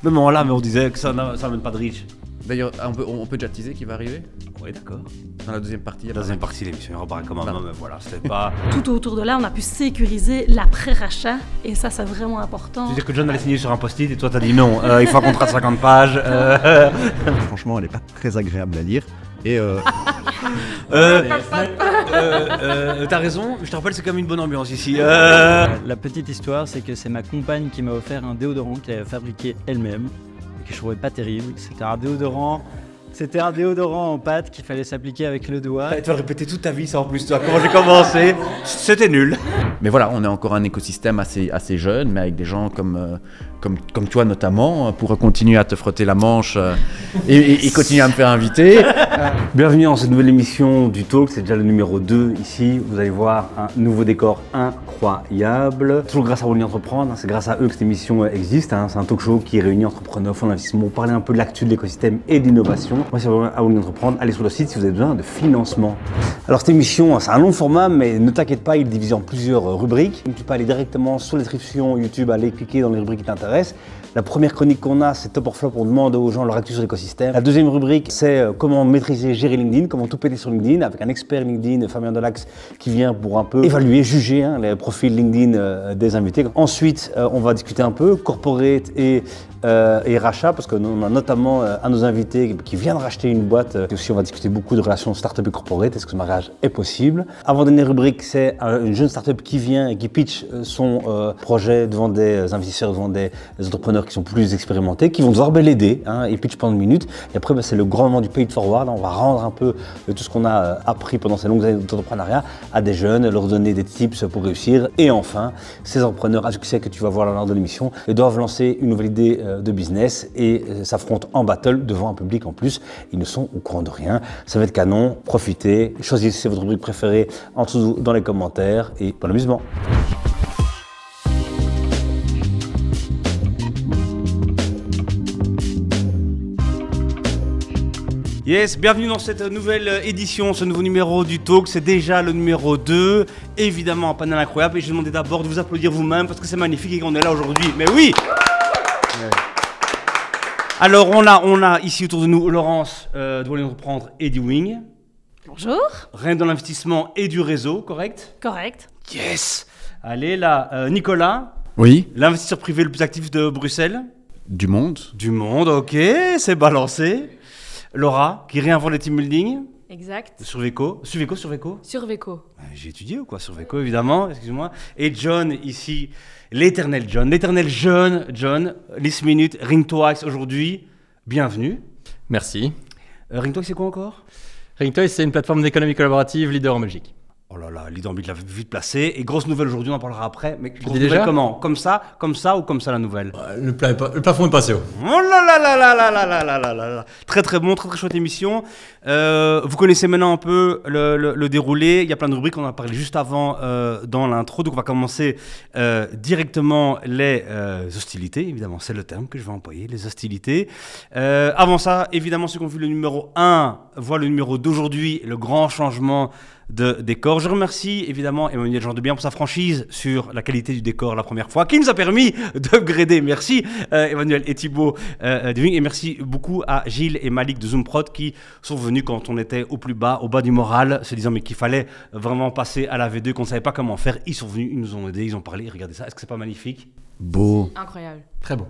Même en là, mais on disait que ça n'amène pas de reach. D'ailleurs, on peut déjà teaser qui va arriver Oui, d'accord. dans la deuxième partie. La deuxième partie de l'émission, on repart comme un homme, mais voilà, c'était pas... Tout autour de là, on a pu sécuriser l'après-rachat et ça, c'est vraiment important. C'est-à-dire que John allait signer sur un post-it et toi t'as dit non, il faut un contrat de 50 pages. Franchement, elle n'est pas très agréable à lire. Et T'as raison, je te rappelle, c'est quand même une bonne ambiance ici. La petite histoire, c'est que c'est ma compagne qui m'a offert un déodorant qu'elle avait fabriqué elle-même, que je trouvais pas terrible. C'était un déodorant en pâte qu'il fallait s'appliquer avec le doigt. Tu vas le répéter toute ta vie, ça en plus, toi. Comment j'ai commencé, c'était nul. Mais voilà, on est encore un écosystème assez jeune, mais avec des gens comme toi notamment, pour continuer à te frotter la manche et continuer à me faire inviter. Bienvenue dans cette nouvelle émission du Talk, c'est déjà le numéro 2 ici. Vous allez voir un nouveau décor incroyable. Toujours grâce à All In Entreprendre, c'est grâce à eux que cette émission existe. C'est un talk show qui réunit entrepreneurs, fonds d'investissement pour parler un peu de l'actu de l'écosystème et d'innovation. Moi, c'est vraiment à All In Entreprendre. Allez sur le site si vous avez besoin de financement. Alors cette émission, c'est un long format, mais ne t'inquiète pas, il est divisé en plusieurs rubriques. Tu peux aller directement sur la description YouTube, aller cliquer dans les rubriques qui t'intéressent. La première chronique qu'on a, c'est Top or Flop, on demande aux gens leur actu sur l'écosystème. La deuxième rubrique, c'est comment maîtriser, gérer LinkedIn, comment tout péter sur LinkedIn, avec un expert LinkedIn, Fabien Delax, qui vient pour un peu évaluer, juger les profils LinkedIn des invités. Ensuite, on va discuter un peu corporate et rachat, parce qu'on a notamment un de nos invités qui vient de racheter une boîte. Et aussi, on va discuter beaucoup de relations start-up et corporate, est-ce que ce mariage est possible. Avant-dernière rubrique, c'est une jeune start-up qui vient et qui pitch son projet devant des investisseurs, devant des entrepreneurs qui sont plus expérimentés, qui vont devoir l'aider. Ils pitchent pendant une minute. Et après, c'est le grand moment du pay it forward. On va rendre un peu tout ce qu'on a appris pendant ces longues années d'entrepreneuriat à des jeunes, leur donner des tips pour réussir. Et enfin, ces entrepreneurs à succès que tu vas voir lors de l'émission doivent lancer une nouvelle idée de business et s'affrontent en battle devant un public en plus. Ils ne sont au courant de rien. Ça va être canon. Profitez. Choisissez votre rubrique préférée en dessous dans les commentaires et bon amusement. Yes, bienvenue dans cette nouvelle édition, ce nouveau numéro du Talk, c'est déjà le numéro 2, évidemment un panel incroyable et je vais demander d'abord de vous applaudir vous-même parce que c'est magnifique et qu'on est là aujourd'hui, mais oui. Alors on a ici autour de nous Laurence de All In Entreprendre et du Wing. Bonjour. Reine de l'investissement et du réseau, correct? Correct. Yes. Allez là, Nicolas. Oui. L'investisseur privé le plus actif de Bruxelles. Du monde. Du monde, ok, c'est balancé. Laura, qui réinvente les team building. Exact. Surveco. Surveco. J'ai étudié ou quoi? Surveco, évidemment, excuse-moi. Et John, ici, l'éternel jeune John, List Minute, Ring Twice aujourd'hui. Bienvenue. Merci. Ring Twice, c'est quoi encore? Ringtoys, c'est une plateforme d'économie collaborative leader en Belgique. Oh là là, leader en Belgique, l'a vite placé. Et grosse nouvelle aujourd'hui, on en parlera après. Mais grosse dis nouvelle déjà comment? Comme ça ou comme ça la nouvelle? Le plafond est passé haut. Oh là là là là là là là là là là là. Très très bon, très très chouette émission. Vous connaissez maintenant un peu le déroulé. Il y a plein de rubriques, on en a parlé juste avant dans l'intro. Donc on va commencer directement les hostilités. Évidemment, c'est le terme que je vais employer, les hostilités. Avant ça, évidemment, ceux qui ont vu le numéro 1 voient le numéro d'aujourd'hui, le grand changement de décor. Je remercie évidemment Emmanuel Jean Debien pour sa franchise sur la qualité du décor la première fois, qui nous a permis d'upgrader. Merci Emmanuel et Thibaut Dewing, et merci beaucoup à Gilles et Malik de Zoomprod qui sont venus quand on était au plus bas, au bas du moral, se disant mais qu'il fallait vraiment passer à la V2, qu'on ne savait pas comment faire. Ils sont venus, ils nous ont aidés, ils ont parlé. Regardez ça, est-ce que c'est pas magnifique? Beau. Incroyable. Très bon.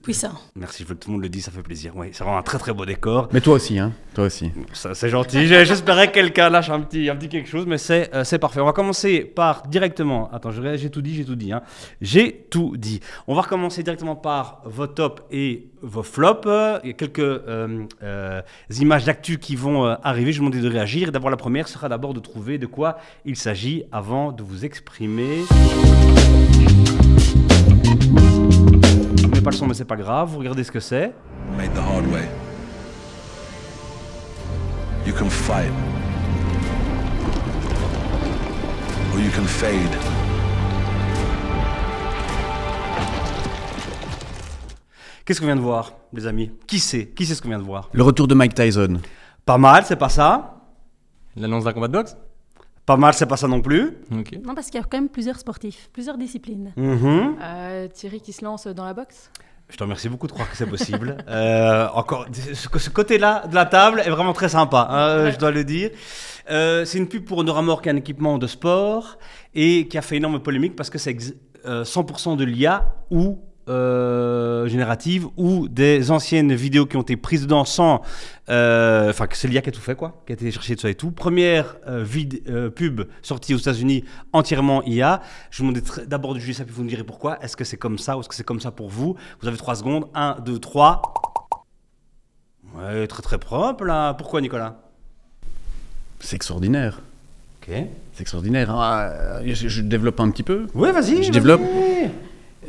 Puissant. Merci, je veux que tout le monde le dise, ça fait plaisir. Oui, c'est vraiment un très très beau décor. Mais toi aussi, hein. Toi aussi. Ça, c'est gentil. J'espérais que quelqu'un lâche un petit quelque chose, mais c'est parfait. On va commencer par directement. Attends, j'ai tout dit. Hein. J'ai tout dit. On va recommencer directement par vos tops et vos flops. Il y a quelques images d'actu qui vont arriver. Je vous demande de réagir. Et d'abord, la première sera d'abord de trouver de quoi il s'agit avant de vous exprimer. Pas le son, mais c'est pas grave, vous regardez ce que c'est. Made the hard way. You can fight. Or you can fade. Qu'est-ce qu'on vient de voir, les amis? Qui sait ce qu'on vient de voir? Le retour de Mike Tyson. Pas mal, c'est pas ça. L'annonce d'un combat de boxe? Pas mal, c'est pas ça non plus. Ok. Non, parce qu'il y a quand même plusieurs sportifs, plusieurs disciplines. Mm-hmm. Thierry qui se lance dans la boxe. Je te remercie beaucoup de croire que c'est possible. Encore, ce côté-là de la table est vraiment très sympa, hein, je dois le dire. C'est une pub pour Neuramor, qui est un équipement de sport et qui a fait énorme polémique parce que c'est 100% de l'IA ou générative ou des anciennes vidéos qui ont été prises dedans sans... Enfin, que c'est l'IA qui a tout fait, quoi, qui a été chercher tout ça et tout. Première pub sortie aux États-Unis entièrement IA. Je vous demande d'abord de juger ça, puis vous me direz pourquoi. Est-ce que c'est comme ça ou est-ce que c'est comme ça pour vous? Vous avez 3 secondes. 1, 2, 3. Ouais, très très propre là. Pourquoi, Nicolas? C'est extraordinaire. Ok. C'est extraordinaire. Je développe un petit peu. Ouais, vas-y. Je développe.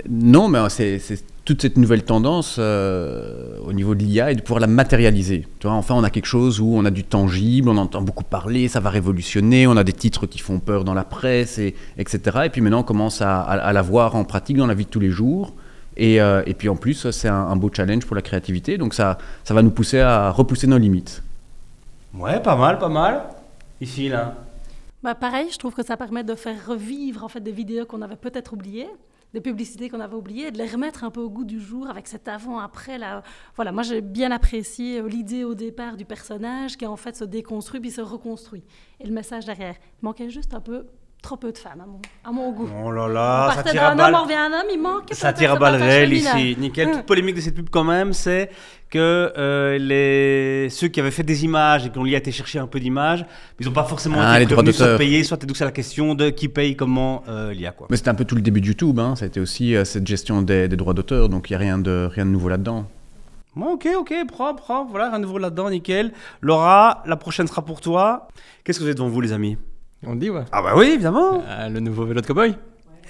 Non, mais c'est toute cette nouvelle tendance au niveau de l'IA et de pouvoir la matérialiser. Tu vois, enfin, on a quelque chose où on a du tangible, on entend beaucoup parler, ça va révolutionner, on a des titres qui font peur dans la presse, etc. Et puis maintenant, on commence à la voir en pratique dans la vie de tous les jours. Et puis en plus, c'est un beau challenge pour la créativité. Donc ça va nous pousser à repousser nos limites. Ouais, pas mal, pas mal. Ici, là. Bah pareil, je trouve que ça permet de faire revivre en fait des vidéos qu'on avait peut-être oubliées, des publicités qu'on avait oubliées, et de les remettre un peu au goût du jour avec cet avant-après. Voilà, moi j'ai bien apprécié l'idée au départ du personnage qui en fait se déconstruit puis se reconstruit. Et le message derrière. Il manquait juste un peu, trop peu de femmes à mon goût. Oh là là, on partait d'un homme, on revient à un homme, il manque... Ça tire à balles réelles ici. Nickel. Toute polémique de cette pub quand même, c'est que ceux qui avaient fait des images et qui ont été chercher un peu d'images, ils n'ont pas forcément été prévenus, soit payés, soit donc c'est la question de qui paye comment l'IA, quoi. Mais c'était un peu tout le début de YouTube, hein. Ça a été aussi cette gestion des droits d'auteur, donc il n'y a rien de nouveau là-dedans. Bon, ok, propre, voilà, rien de nouveau là-dedans, nickel. Laura, la prochaine sera pour toi. Qu'est-ce que vous êtes devant vous, les amis? On le dit, ouais. Ah bah oui, évidemment. Le nouveau vélo de cow-boy.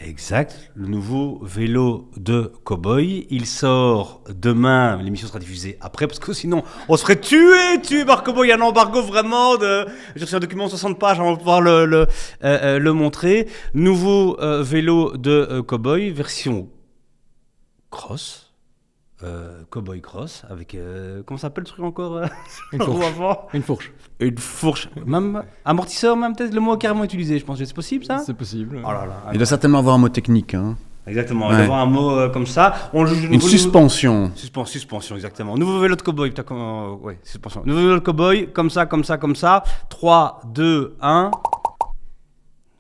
Exact, le nouveau vélo de cow-boy. Il sort demain, l'émission sera diffusée après, parce que sinon on se ferait tuer par cow-boy. Il y a un embargo vraiment de... J'ai reçu un document de 60 pages, on va pouvoir le montrer. Nouveau vélo de cow-boy, version cross. Cowboy cross avec comment s'appelle le truc encore Une fourche. Une fourche, même amortisseur, même peut-être le mot carrément utilisé, je pense. C'est possible ça? C'est possible. Oh là là, il doit certainement avoir un mot technique, hein. Exactement, il doit avoir un mot comme ça. Une suspension. Suspension, exactement. Nouveau vélo de cowboy, ouais, suspension. Nouveau vélo de cowboy, comme ça. 3, 2, 1.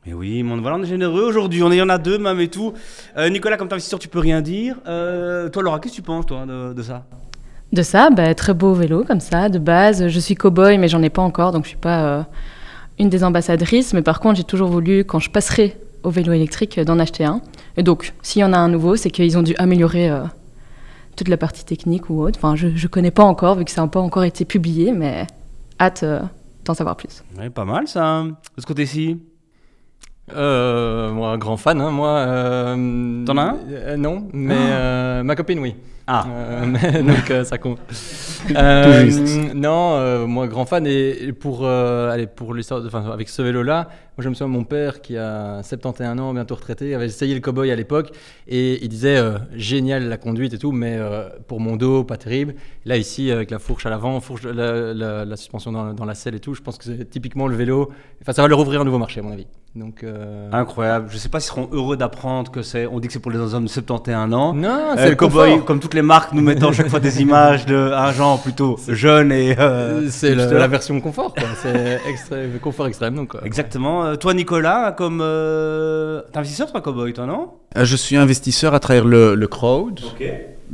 Mais oui, voilà, on est généreux aujourd'hui, il y en a 2 même et tout. Nicolas, comme investisseur, tu peux rien dire. Toi, Laura, qu'est-ce que tu penses, toi, de ça? De ça, très beau vélo comme ça, de base. Je suis cow-boy, mais j'en ai pas encore, donc je suis pas une des ambassadrices. Mais par contre, j'ai toujours voulu, quand je passerai au vélo électrique, d'en acheter un. Et donc, s'il y en a un nouveau, c'est qu'ils ont dû améliorer toute la partie technique ou autre. Enfin, je connais pas encore, vu que ça n'a pas encore été publié, mais hâte d'en savoir plus. Ouais, pas mal ça. De ce côté-ci? Moi, grand fan, hein, moi. T'en as un? Non, mais ma copine, oui. Ah. Donc ça compte. Non, moi grand fan et pour l'histoire, avec ce vélo-là, moi je me souviens mon père qui a 71 ans, bientôt retraité, avait essayé le cow-boy à l'époque et il disait génial la conduite et tout, mais pour mon dos pas terrible. Là ici avec la fourche à l'avant, la suspension dans la selle et tout, je pense que c'est typiquement le vélo. Enfin ça va leur ouvrir un nouveau marché à mon avis. Donc incroyable. Je sais pas s'ils seront heureux d'apprendre que on dit que c'est pour les hommes de 71 ans. Non, c'est le cow-boy, comme toutes les marques, nous mettons chaque fois des images d'un genre plutôt jeune et c'est la version confort, quoi. C'est confort extrême, donc. Exactement. Toi, Nicolas, comme t'es investisseur, toi, cow-boy, toi, non? Je suis investisseur à travers le crowd. Ok.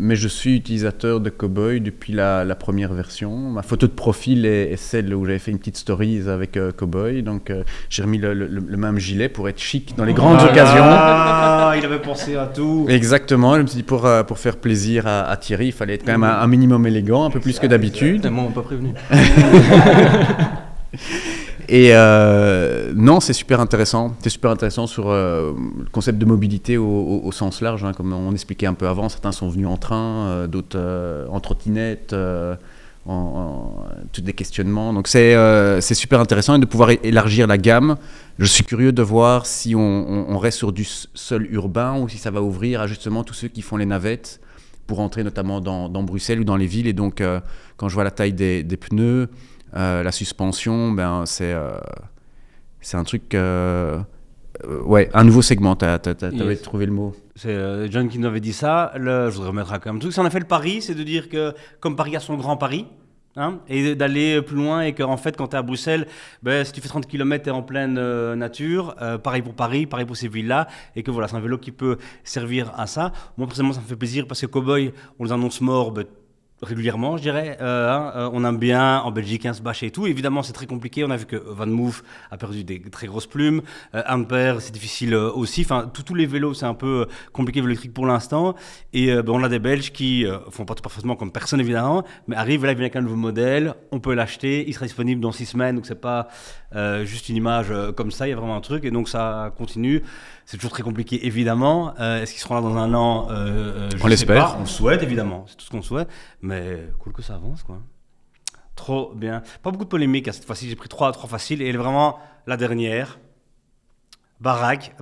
Mais je suis utilisateur de Cowboy depuis la première version. Ma photo de profil est celle où j'avais fait une petite story avec Cowboy. Donc j'ai remis le même gilet pour être chic dans les grandes occasions. Ah, il avait pensé à tout. Exactement. Je me suis dit pour faire plaisir à Thierry, il fallait être quand même un minimum élégant, un peu plus que d'habitude. Moi, on m'a pas prévenu. Et non, c'est super intéressant. C'est super intéressant sur le concept de mobilité au sens large, hein, comme on expliquait un peu avant. Certains sont venus en train, d'autres en trottinette, tous des questionnements. Donc c'est super intéressant et de pouvoir élargir la gamme. Je suis curieux de voir si on reste sur du seul urbain ou si ça va ouvrir à justement tous ceux qui font les navettes pour entrer notamment dans Bruxelles ou dans les villes. Et donc, quand je vois la taille des pneus, la suspension, c'est un truc Ouais, un nouveau segment, t'avais Yes. trouvé le mot. C'est John qui nous avait dit ça. Je voudrais remettre quand même un truc. Si on a fait le pari, c'est de dire que comme Paris a son grand Paris, hein, et d'aller plus loin, et qu'en fait, quand tu es à Bruxelles, ben, si tu fais 30 km, tu es en pleine nature. Pareil pour Paris, pareil pour ces villes-là. Et que voilà, c'est un vélo qui peut servir à ça. Moi, personnellement, ça me fait plaisir parce que Cowboy, on les annonce morts. Ben, régulièrement, je dirais. On aime bien en Belgique se bâcher et tout. Évidemment, c'est très compliqué. On a vu que Van Moof a perdu des très grosses plumes. Ampère, c'est difficile aussi. Enfin, tous les vélos, c'est un peu compliqué vélo électrique pour l'instant. Et on a des Belges qui font pas tout parfaitement comme personne, évidemment, mais arrivent là, ils viennent avec un nouveau modèle. On peut l'acheter. Il sera disponible dans 6 semaines. Donc, c'est pas juste une image comme ça. Il y a vraiment un truc. Et donc, ça continue. C'est toujours très compliqué, évidemment. Est-ce qu'ils seront là dans un an On l'espère. pas. On le souhaite, évidemment. C'est tout ce qu'on souhaite. Mais cool que ça avance, quoi. Trop bien. Pas beaucoup de polémiques cette fois-ci. J'ai pris 3 faciles. Et elle est vraiment la dernière. Barak,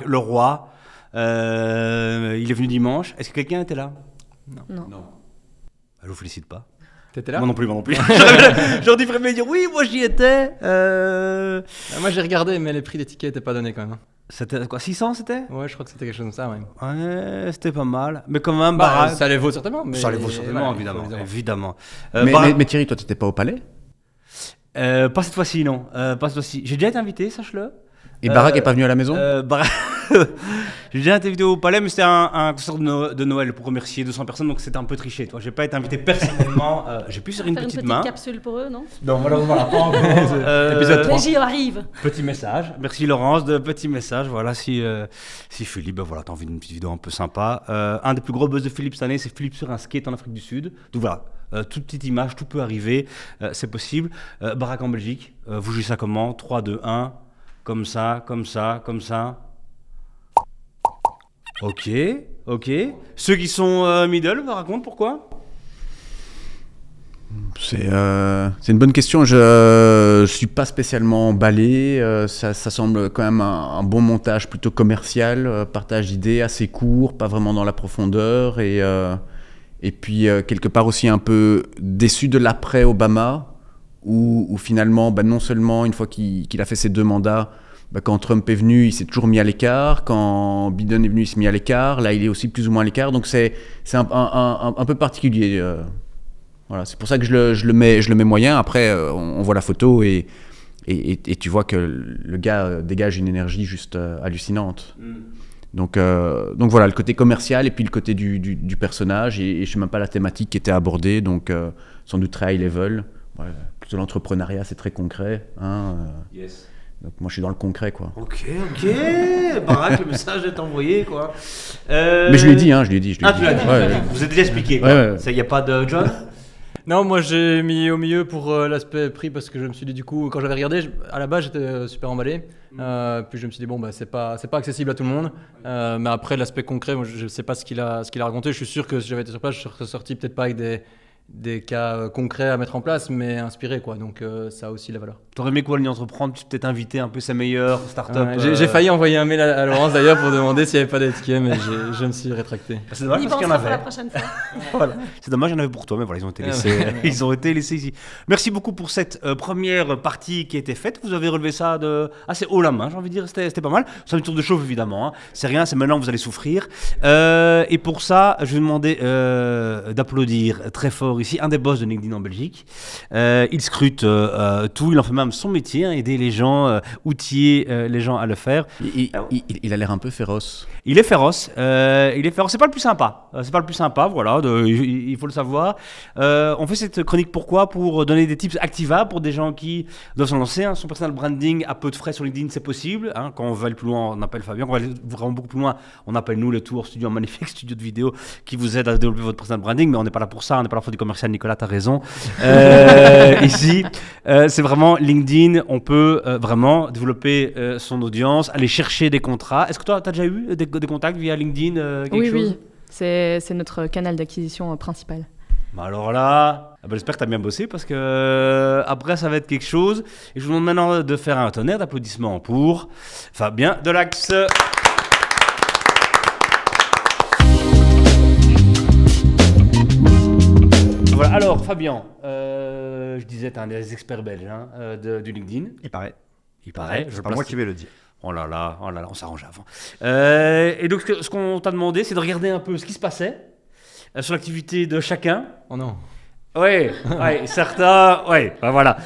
le roi. Il est venu dimanche. Est-ce que quelqu'un était là? Non. Je vous félicite pas. T'étais là? Moi non plus. J'aurais dû vraiment dire oui, moi j'y étais. Moi j'ai regardé, mais les prix des tickets n'étaient pas donnés quand même. C'était quoi, 600 c'était? Ouais, je crois que c'était quelque chose comme ça, ouais. Ouais, c'était pas mal. Mais quand même, Barak. Ça les vaut certainement. Mais... Ça les vaut certainement, voilà, évidemment. Mais Thierry, toi, t'étais pas au palais? Pas cette fois-ci, non. Pas cette fois-ci. J'ai déjà été invité, sache-le. Et Barak est pas venu à la maison? J'ai déjà été invité au palais, mais c'était un concert de Noël pour remercier 200 personnes, donc c'était un peu triché. J'ai pas été invité personnellement. J'ai pu sur une Faire petite une main. petite capsule pour eux, non? Non, voilà, pas encore. Épisode 3. Les JO arrivent. Petit message. Merci Laurence de petit message. Voilà, si Philippe, voilà, t'as envie d'une petite vidéo un peu sympa. Un des plus gros buzz de Philippe cette année, c'est Philippe sur un skate en Afrique du Sud. Donc voilà. Toute petite image, tout peut arriver, c'est possible. Barak en Belgique, vous jouez ça comment? 3, 2, 1, comme ça. Ok. Ceux qui sont middle, raconte pourquoi? C'est une bonne question. Je suis pas spécialement emballé. Ça semble quand même un bon montage plutôt commercial, partage d'idées assez court, pas vraiment dans la profondeur. Et puis quelque part aussi un peu déçu de l'après Obama, où finalement, non seulement une fois qu'il a fait ses 2 mandats, quand Trump est venu, il s'est toujours mis à l'écart. Quand Biden est venu, il s'est mis à l'écart. Là, il est aussi plus ou moins à l'écart. Donc c'est un peu particulier. Voilà, c'est pour ça que je le mets moyen. Après, on voit la photo et tu vois que le gars dégage une énergie juste hallucinante. Donc voilà, le côté commercial et puis le côté du personnage et je sais même pas la thématique qui était abordée. Donc sans doute très high level. Ouais, plutôt l'entrepreneuriat, c'est très concret. Yes. Donc moi je suis dans le concret, quoi. Ok. Barak, le message est envoyé, quoi. Mais je lui ai dit. Tu l'as dit. Ouais. Vous êtes déjà expliqué, quoi. Ouais. Il n'y a pas de John? Non, moi j'ai mis au milieu pour l'aspect prix parce que je me suis dit, du coup, quand j'avais regardé, à la base j'étais super emballé. Puis je me suis dit, bon, c'est pas accessible à tout le monde. Mais après, l'aspect concret, moi je sais pas ce qu'il a raconté. Je suis sûr que si j'avais été sur place, je serais sorti peut-être pas avec des cas concrets à mettre en place, mais inspirés, quoi. Donc ça a aussi la valeur. T'aurais aimé quoi, lui entreprendre? Tu peut-être inviter un peu sa meilleure start-up. J'ai failli envoyer un mail à Laurence d'ailleurs pour demander s'il n'y avait pas des tickets, mais je me suis rétracté. C'est dommage Il parce qu'il y en pensera pour la avait. prochaine fois. Voilà. C'est dommage, il y en avait pour toi, mais voilà, ils ont été laissés, ils ont été laissés ici. Merci beaucoup pour cette première partie qui a été faite. Vous avez relevé ça assez haut la main, j'ai envie de dire, c'était pas mal. C'est un tour de chauffe, évidemment. Hein. C'est rien, c'est maintenant que vous allez souffrir. Et pour ça, je vais vous demander d'applaudir très fort ici un des boss de LinkedIn en Belgique. Il scrute tout, il en fait même son métier, hein, aider les gens, outiller les gens à le faire. Il a l'air un peu féroce. Il est féroce. C'est pas le plus sympa. Voilà. Il faut le savoir. On fait cette chronique pourquoi? Pour donner des tips activables pour des gens qui doivent se lancer. Hein. Son personal branding à peu de frais sur LinkedIn, c'est possible. Hein. Quand on va aller plus loin, on appelle Fabien. Quand on va aller vraiment beaucoup plus loin, on appelle nous, le Tour Studio, un magnifique studio de vidéo qui vous aide à développer votre personal branding. Mais on n'est pas là pour ça. On n'est pas là pour du commercial. Nicolas, t'as raison. Ici, c'est vraiment LinkedIn. On peut vraiment développer son audience, aller chercher des contrats. Est-ce que toi, tu as déjà eu des contacts via LinkedIn, quelque chose? Oui. C'est notre canal d'acquisition principal. Bah alors là, j'espère que tu as bien bossé parce que après, ça va être quelque chose. Et je vous demande maintenant de faire un tonnerre d'applaudissements pour Fabien Delax. Voilà, alors Fabien, je disais, tu es un des experts belges du LinkedIn. Il paraît. Je C'est pas moi qui vais le dire. Oh là là, on s'arrange avant. Et donc, ce qu'on t'a demandé, c'est de regarder un peu ce qui se passait sur l'activité de chacun. Oh non. Ouais, certains, bah voilà.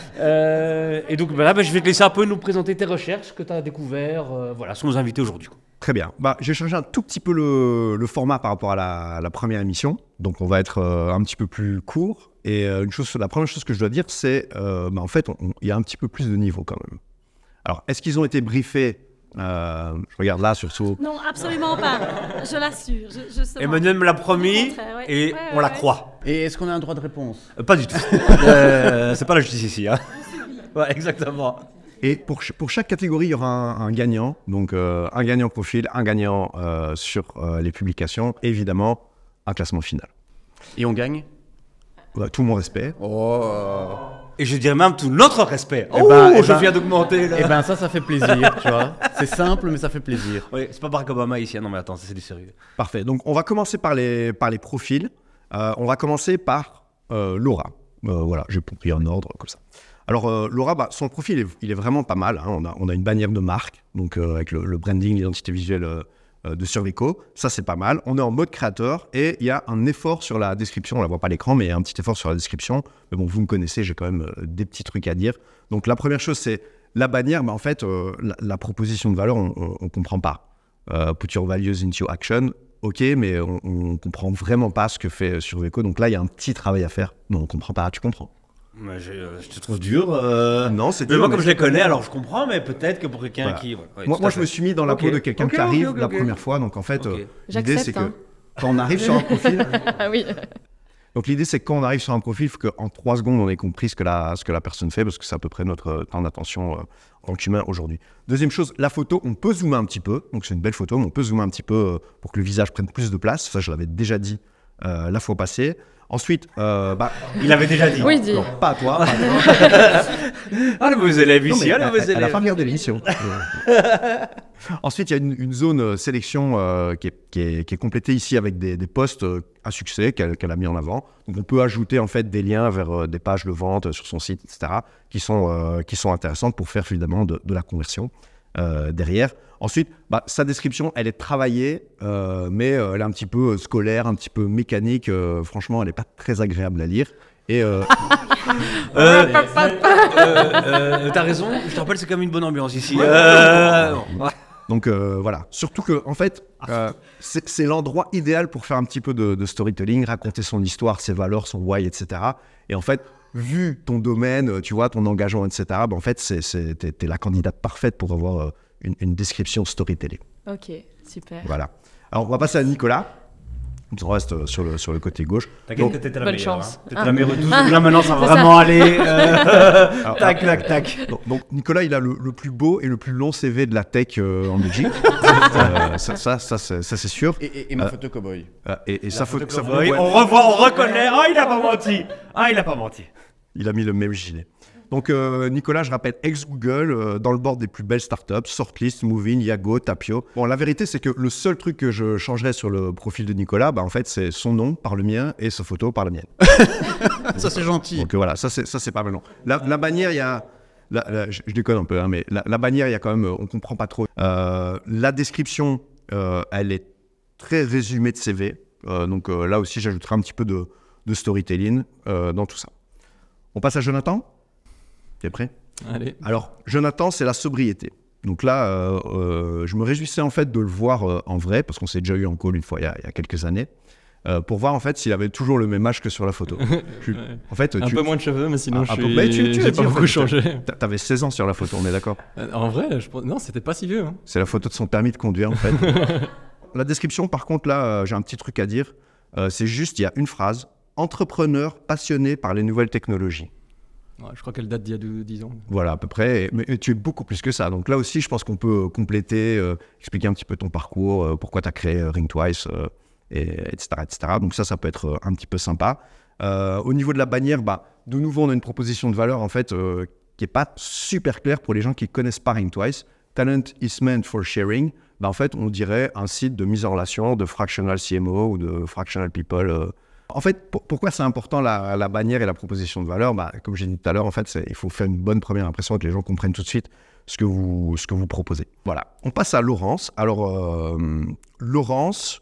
Et donc là, je vais te laisser un peu nous présenter tes recherches, ce que tu as découvert. Voilà, sont nos invités aujourd'hui. Très bien. J'ai changé un tout petit peu le format par rapport à la première émission. Donc, on va être un petit peu plus court. Et la première chose que je dois dire, c'est en fait, il y a un petit peu plus de niveau quand même. Alors, est-ce qu'ils ont été briefés je regarde là, surtout. Non, absolument pas. Je l'assure. Emmanuel me l'a promis et on la croit. Et est-ce qu'on a un droit de réponse? Pas du tout. C'est pas la justice ici. Hein. Ouais, exactement. Et pour chaque catégorie, il y aura un gagnant. Donc, un gagnant profil, un gagnant sur les publications, et évidemment, un classement final. Et on gagne? Tout mon respect. Et je dirais même tout notre respect. Je viens d'augmenter. Eh ben ça fait plaisir, tu vois. C'est simple, mais ça fait plaisir. Oui, c'est pas Barack Obama ici. Non, mais attends, c'est du sérieux. Parfait. Donc, on va commencer par les profils. On va commencer par Laura. Voilà, j'ai pris en ordre comme ça. Alors, Laura, son profil, il est vraiment pas mal. Hein. On a une bannière de marque, donc avec le branding, l'identité visuelle de Surveco. Ça, c'est pas mal. On est en mode créateur et il y a un effort sur la description. On la voit pas à l'écran, mais il y a un petit effort sur la description. Mais bon, vous me connaissez, j'ai quand même des petits trucs à dire. Donc, la première chose, c'est la bannière. En fait, la proposition de valeur, on comprend pas. Put your values into action. Ok, mais on comprend vraiment pas ce que fait Surveco. Donc là, il y a un petit travail à faire. Non, on comprend pas. Tu comprends? Je te trouve dur. Non, c'est mais dur. Moi, comme je les connais, alors je comprends, mais peut-être que pour quelqu'un qui. Moi, je me suis mis dans la peau de quelqu'un qui arrive la première fois. Donc en fait, l'idée, c'est que quand on arrive sur un profil. Oui. Donc l'idée, c'est que quand on arrive sur un profil, il faut qu'en 3 secondes, on ait compris ce que la personne fait, parce que c'est à peu près notre temps d'attention en tant qu'humain aujourd'hui. Deuxième chose, la photo, on peut zoomer un petit peu. Donc c'est une belle photo, mais on peut zoomer un petit peu pour que le visage prenne plus de place. Ça, je l'avais déjà dit la fois passée. Ensuite, il avait déjà dit. Oui, dit. Non, pas à toi. Ah, les mauvais élèves ici, elle a pas regardé l'émission. Ensuite, il y a une zone sélection qui est complétée ici avec des posts à succès qu'elle a mis en avant. Donc, on peut ajouter en fait des liens vers des pages de vente sur son site, etc., qui sont intéressantes pour faire évidemment de la conversion derrière. Ensuite, sa description, elle est travaillée, mais elle est un petit peu scolaire, un petit peu mécanique. Franchement, elle n'est pas très agréable à lire. Et t'as raison, je te rappelle, c'est quand même une bonne ambiance ici. Donc voilà, surtout que en fait, c'est l'endroit idéal pour faire un petit peu de storytelling, raconter son histoire, ses valeurs, son why, etc. Et en fait, vu ton domaine, tu vois, ton engagement, etc., en fait, t'es la candidate parfaite pour avoir une description storytelling. Ok, super. Voilà. Alors, on va passer à Nicolas. On reste sur le côté gauche. T'inquiète que t'étais la bonne meilleure. chance. T'étais la meilleure de tous. Là, maintenant, ça va vraiment aller. Tac, tac, tac. Donc, Nicolas, il a le plus beau et le plus long CV de la tech en Belgique. Ça, c'est sûr. Et ma photo cowboy. Et sa photo cowboy. On reconnaît. Oh, il a pas menti. Il a pas menti. Il a mis le même gilet. Donc, Nicolas, je rappelle, ex-Google, dans le board des plus belles startups, Sortlist, Movin, Yago, Tapio. Bon, la vérité, c'est que le seul truc que je changerais sur le profil de Nicolas, en fait, c'est son nom par le mien et sa photo par la mienne. Ça, c'est gentil. Donc, voilà, ça, c'est pas mal. Non. La bannière, il y a... je déconne un peu, hein, mais la bannière, il y a quand même... on comprend pas trop. La description, elle est très résumée de CV. Donc, là aussi, j'ajouterai un petit peu de storytelling dans tout ça. On passe à Jonathan. T'es prêt? Allez. Alors, Jonathan, c'est la sobriété. Donc là, je me réjouissais en fait de le voir en vrai, parce qu'on s'est déjà eu en call une fois il y a quelques années, pour voir en fait s'il avait toujours le même âge que sur la photo. En fait, un peu moins de cheveux, mais sinon j'ai pas beaucoup changé. T'avais 16 ans sur la photo, on est d'accord? En vrai, non, c'était pas si vieux. Hein. C'est la photo de son permis de conduire en fait. La description, par contre, là, j'ai un petit truc à dire. C'est juste, il y a une phrase. Entrepreneur passionné par les nouvelles technologies. Ouais, je crois qu'elle date d'il y a 10 ans. Voilà, à peu près. Mais tu es beaucoup plus que ça. Donc là aussi, je pense qu'on peut compléter, expliquer un petit peu ton parcours, pourquoi tu as créé Ring Twice, etc., etc. Donc ça peut être un petit peu sympa. Au niveau de la bannière, de nouveau, on a une proposition de valeur en fait qui n'est pas super claire pour les gens qui ne connaissent pas Ring Twice. Talent is meant for sharing. En fait, on dirait un site de mise en relation de fractional CMO ou de fractional people En fait, pourquoi c'est important la bannière et la proposition de valeur? Comme j'ai dit tout à l'heure, en fait, il faut faire une bonne première impression, que les gens comprennent tout de suite ce que vous proposez. Voilà. On passe à Laurence. Alors, Laurence,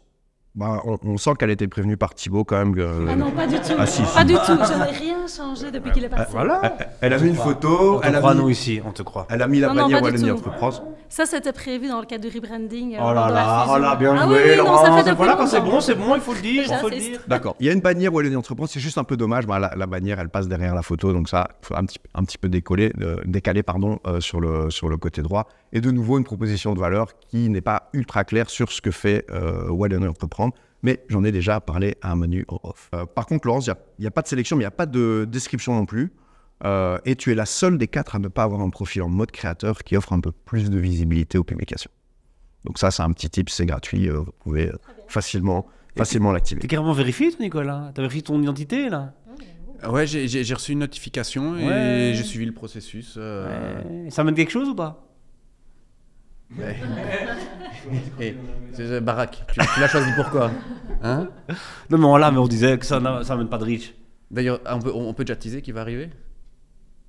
on sent qu'elle a été prévenue par Thibaut quand même. Ah non, pas du tout. Ah, si. Pas du tout. Je n'ai rien changé depuis qu'il est passé. Voilà. Elle a mis une photo. On te croit, nous, ici, on te croit. Elle a mis la Non, bannière pas du Wallonie tout. Entreprendre. Ça, c'était prévu dans le cadre du rebranding. Oh là, bien Ah joué, oui, non, Laurence. ça fait depuis Voilà, quand c'est longtemps. bon, il faut le dire. J'insiste. D'accord. Il y a une bannière Wallonie Entreprendre, c'est juste un peu dommage. La bannière, elle passe derrière la photo, donc ça, il faut un petit peu décaler sur le côté droit. Et de nouveau, une proposition de valeur qui n'est pas ultra claire sur ce que fait Wallonie Entreprendre. Mais j'en ai déjà parlé à un menu en off. Par contre, Laurence, il n'y a pas de sélection, mais il n'y a pas de description non plus. Et tu es la seule des 4 à ne pas avoir un profil en mode créateur qui offre un peu plus de visibilité aux publications. Donc ça, c'est un petit tip, c'est gratuit. Vous pouvez facilement l'activer. T'es carrément vérifié, toi, Nicolas? T'as vérifié ton identité, là? Ouais, j'ai reçu une notification et j'ai suivi le processus. Ouais. Ça mène quelque chose ou pas? C'est Barack, tu l'as choisi pourquoi, hein? Non, mais on disait que ça mène pas de riche. D'ailleurs, on peut déjà teaser qui va arriver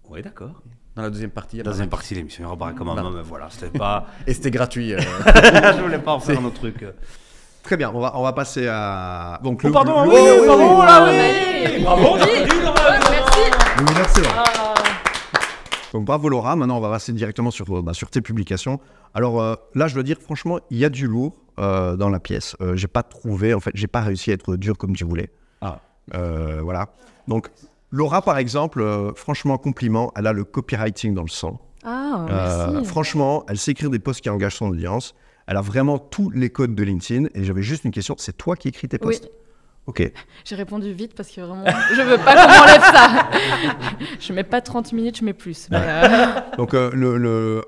Oui, d'accord. dans la deuxième partie. Deuxième partie de l'émission, il y aura Barack comme un homme, voilà, c'était pas... Et c'était gratuit. Je voulais pas en faire un autre truc. Très bien, on va passer à... Donc, Pardon, le- oui, oui, bravo, oui, là, oui. oui. Bravo, Le winner, c'est Laura. Donc bravo Laura, maintenant on va passer directement sur tes publications. Alors là je dois dire franchement il y a du lourd dans la pièce. J'ai pas réussi à être dur comme tu voulais. Voilà. Donc Laura par exemple, franchement compliment, elle a le copywriting dans le sang. Ah, merci. Franchement, elle sait écrire des posts qui engagent son audience. Elle a vraiment tous les codes de LinkedIn. Et j'avais juste une question, c'est toi qui écris tes Oui, posts? Ok. j'ai répondu vite parce que vraiment, je veux pas qu'on m'enlève ça. Je mets pas 30 minutes, je mets plus. Mais Donc,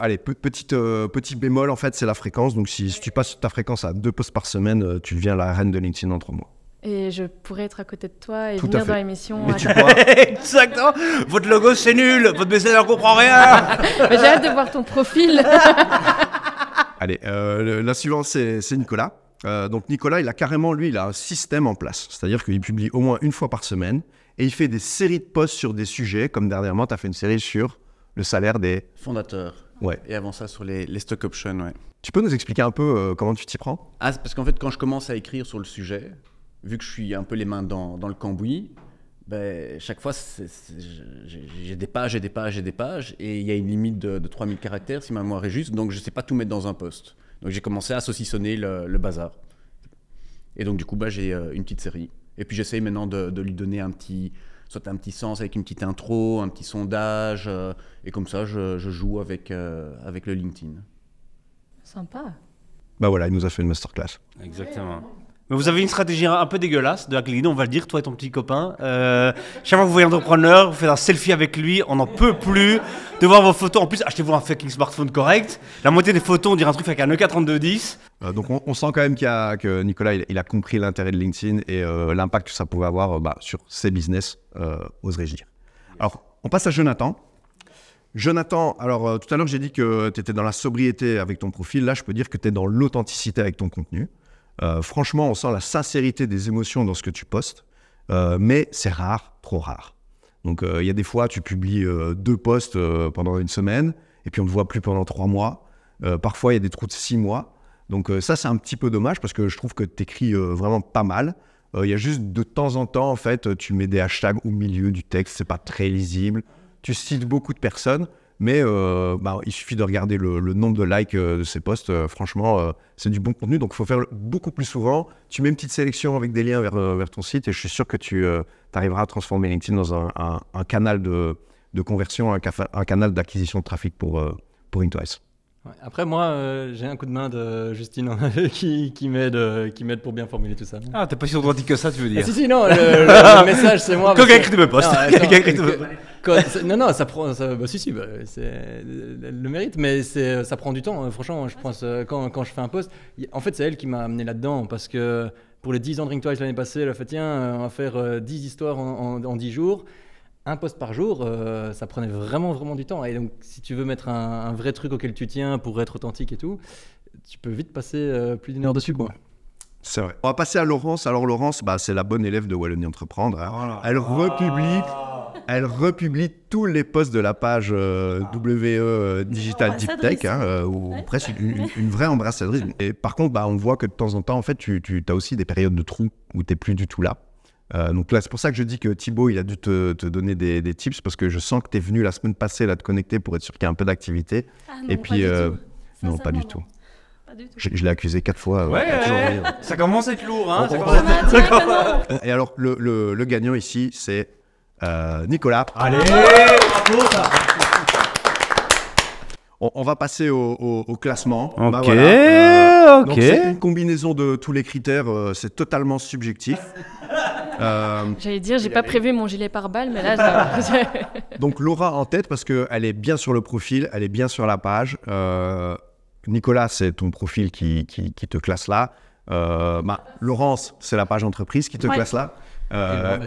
allez, petit bémol, en fait, c'est la fréquence. Donc, si tu passes ta fréquence à 2 posts par semaine, tu deviens la reine de LinkedIn en 3 mois. Et je pourrais être à côté de toi et Tout à venir fait. dans l'émission. Mais tu pourras... Exactement. Votre logo, c'est nul. Votre message, on comprend rien. Mais j'ai hâte de voir ton profil. Allez, la suivante, c'est Nicolas. Donc, Nicolas, il a un système en place. C'est-à-dire qu'il publie au moins une fois par semaine et il fait des séries de posts sur des sujets, comme dernièrement, tu as fait une série sur le salaire des... Fondateur. Ouais. Et avant ça, sur les stock options, ouais. Tu peux nous expliquer un peu comment tu t'y prends? Ah, c'est parce qu'en fait, quand je commence à écrire sur le sujet, vu que je suis un peu les mains dans le cambouis, chaque fois, j'ai des pages, et il y a une limite de 3000 caractères, si ma mémoire est juste, donc je ne sais pas tout mettre dans un post. Donc j'ai commencé à saucissonner le bazar. Et donc du coup, j'ai une petite série. Et puis j'essaye maintenant de lui donner soit un petit sens avec une petite intro, un petit sondage, et comme ça, je joue avec le LinkedIn. Sympa. Voilà, il nous a fait une masterclass. Exactement. Mais vous avez une stratégie un peu dégueulasse de hack LinkedIn, on va le dire, toi et ton petit copain. Chaque fois que vous voyez un entrepreneur, vous faites un selfie avec lui, on n'en peut plus de voir vos photos. En plus, achetez-vous un fucking smartphone correct. La moitié des photos, on dirait un truc avec un Nokia 3210. Donc on sent quand même que Nicolas, il a compris l'intérêt de LinkedIn et l'impact que ça pouvait avoir sur ses business, oserais-je dire. Alors, on passe à Jonathan. Jonathan, alors tout à l'heure, j'ai dit que tu étais dans la sobriété avec ton profil. Là, je peux dire que tu es dans l'authenticité avec ton contenu. Franchement, on sent la sincérité des émotions dans ce que tu postes, mais c'est rare, trop rare. Donc, il y a des fois, tu publies 2 posts pendant une semaine, et puis on ne te voit plus pendant 3 mois. Parfois, il y a des trous de 6 mois. Donc, ça, c'est un petit peu dommage, parce que je trouve que tu écris vraiment pas mal. Il y a juste de temps en temps, en fait, tu mets des hashtags au milieu du texte, c'est pas très lisible. Tu cites beaucoup de personnes, mais il suffit de regarder le nombre de likes de ces posts. Franchement, c'est du bon contenu, donc il faut faire beaucoup plus souvent. Tu mets une petite sélection avec des liens vers ton site et je suis sûr que tu arriveras à transformer LinkedIn dans un canal de conversion, un canal d'acquisition de trafic pour Intwise. Ouais. Après, moi, j'ai un coup de main de Justine qui m'aide pour bien formuler tout ça. Ah, t'es pas si authentique que ça, tu veux dire? Si, non, le message, c'est moi. Quelqu'un écrit de mes posts. Non, ça prend. Si, c'est le mérite, mais ça prend du temps. Franchement, je pense, quand je fais un post, en fait, c'est elle qui m'a amené là-dedans, parce que pour les 10 ans de Ringtwice l'année passée, elle a fait tiens, on va faire 10 histoires en 10 jours. Un post par jour, ça prenait vraiment, vraiment du temps. Et donc, si tu veux mettre un vrai truc auquel tu tiens pour être authentique et tout, tu peux vite passer plus d'1 heure dessus, quoi. C'est vrai. On va passer à Laurence. Alors Laurence, c'est la bonne élève de Wallonie Entreprendre. Hein. Elle republie tous les posts de la page WE Digital Deep Tech, ou presque une vraie ambassadrice. Et par contre, on voit que de temps en temps, en fait, tu as aussi des périodes de trou où tu n'es plus du tout là. Donc là, c'est pour ça que je dis que Thibaut, il a dû te donner des tips, parce que je sens que tu es venu la semaine passée là te connecter pour être sûr qu'il y a un peu d'activité. Ah non, et puis, non, pas du tout. Je l'ai accusé 4 fois. Ça commence à être lourd. Hein, Et alors, le gagnant ici, c'est Nicolas. Allez, bravo ça. On va passer au classement. Ok, Donc c'est une combinaison de tous les critères, c'est totalement subjectif. J'allais dire, j'ai pas prévu mon gilet pare-balles, mais là, Donc Laura en tête parce qu'elle est bien sur le profil, elle est bien sur la page. Nicolas, c'est ton profil qui te classe là. Laurence, c'est la page entreprise qui te classe là.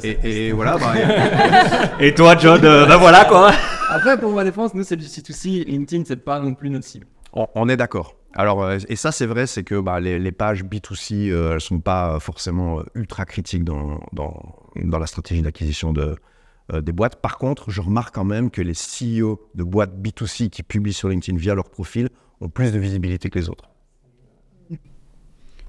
Et voilà. Et toi, John, voilà quoi. Après, pour ma défense, nous, c'est du C2C. LinkedIn, c'est pas non plus notre cible. On est d'accord. Alors, et ça, c'est vrai, c'est que les pages B2C, elles ne sont pas forcément ultra critiques dans la stratégie d'acquisition des boîtes. Par contre, je remarque quand même que les CEO de boîtes B2C qui publient sur LinkedIn via leur profil ont plus de visibilité que les autres.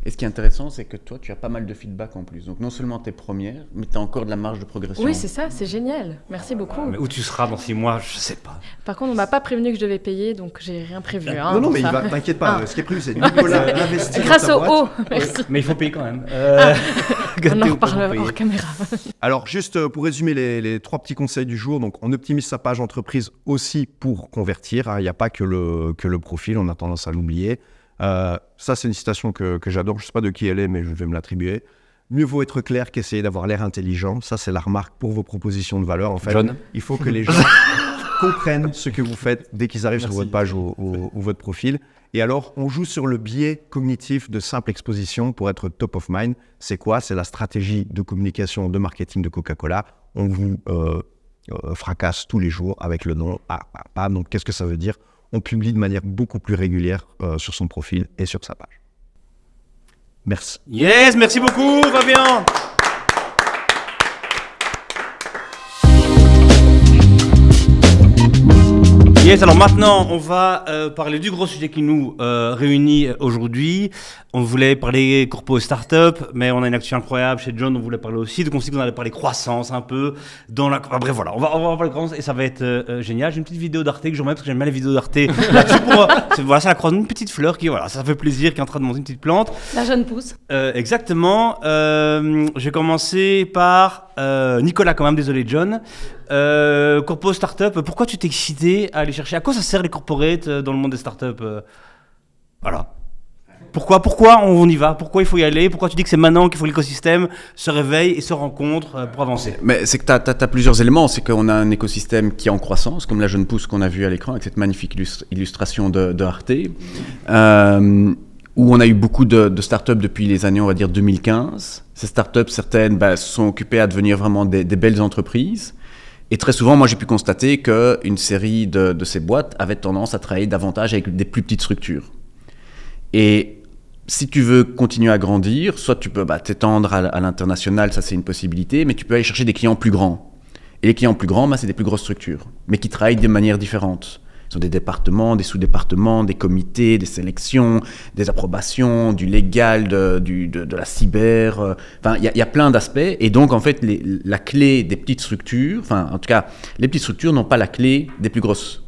Et ce qui est intéressant, c'est que toi, tu as pas mal de feedback en plus. Donc non seulement tu es première, mais tu as encore de la marge de progression. Oui, c'est ça, c'est génial. Merci beaucoup. Mais où tu seras dans 6 mois, je sais pas. Par contre, on m'a pas prévenu que je devais payer, donc j'ai rien prévu. Non, mais t'inquiète pas. Ce qui est prévu, c'est Nicolas investir grâce dans ta au boîte. haut, merci. Mais il faut payer quand même. On en reparle hors caméra. Alors, juste pour résumer les 3 petits conseils du jour, donc on optimise sa page entreprise aussi pour convertir. Il n'y a pas que le profil, on a tendance à l'oublier. Ça, c'est une citation que j'adore. Je ne sais pas de qui elle est, mais je vais me l'attribuer. Mieux vaut être clair qu'essayer d'avoir l'air intelligent. Ça, c'est la remarque pour vos propositions de valeur. En fait, John. Il faut que les gens comprennent ce que vous faites dès qu'ils arrivent sur votre page ou votre profil. Et alors, on joue sur le biais cognitif de simple exposition pour être top of mind. C'est quoi? C'est la stratégie de communication, de marketing de Coca-Cola. On vous fracasse tous les jours avec le nom. Donc, qu'est-ce que ça veut dire? On publie de manière beaucoup plus régulière sur son profil et sur sa page. Merci. Yes, merci beaucoup, Fabien. Yes, alors maintenant, on va parler du gros sujet qui nous réunit aujourd'hui. On voulait parler corpo et start-up, mais on a une actu incroyable chez John, on voulait parler aussi. Donc on s'est dit qu'on allait parler croissance un peu. Bref, voilà, on va parler croissance et ça va être génial. J'ai une petite vidéo d'Arte que je remets parce que j'aime bien les vidéos d'Arte là-dessus. Voilà, c'est la croissance d'une petite fleur qui, voilà, ça fait plaisir, qui est en train de monter une petite plante. La jeune pousse. Exactement. Je vais commencer par Nicolas quand même, désolé John. Corpo startup, pourquoi tu t'es excité à aller chercher? À quoi ça sert les corporates dans le monde des startups? Voilà. Pourquoi on y va? Pourquoi il faut y aller? Pourquoi tu dis que c'est maintenant qu'il faut que l'écosystème se réveille et se rencontre pour avancer? Mais c'est que tu as plusieurs éléments. C'est qu'on a un écosystème qui est en croissance, comme la jeune pousse qu'on a vue à l'écran avec cette magnifique illustration de Arte, où on a eu beaucoup de startups depuis les années, on va dire, 2015. Ces startups, certaines se sont occupées à devenir vraiment des belles entreprises. Et très souvent, moi, j'ai pu constater qu'une série de ces boîtes avaient tendance à travailler davantage avec des plus petites structures. Et si tu veux continuer à grandir, soit tu peux t'étendre à l'international, ça c'est une possibilité, mais tu peux aller chercher des clients plus grands. Et les clients plus grands, c'est des plus grosses structures, mais qui travaillent de manière différente. Ils ont des départements, des sous-départements, des comités, des sélections, des approbations, du légal, de la cyber. Enfin, il y a plein d'aspects. Et donc, en fait, la clé des petites structures, enfin, en tout cas, les petites structures n'ont pas la clé des plus grosses.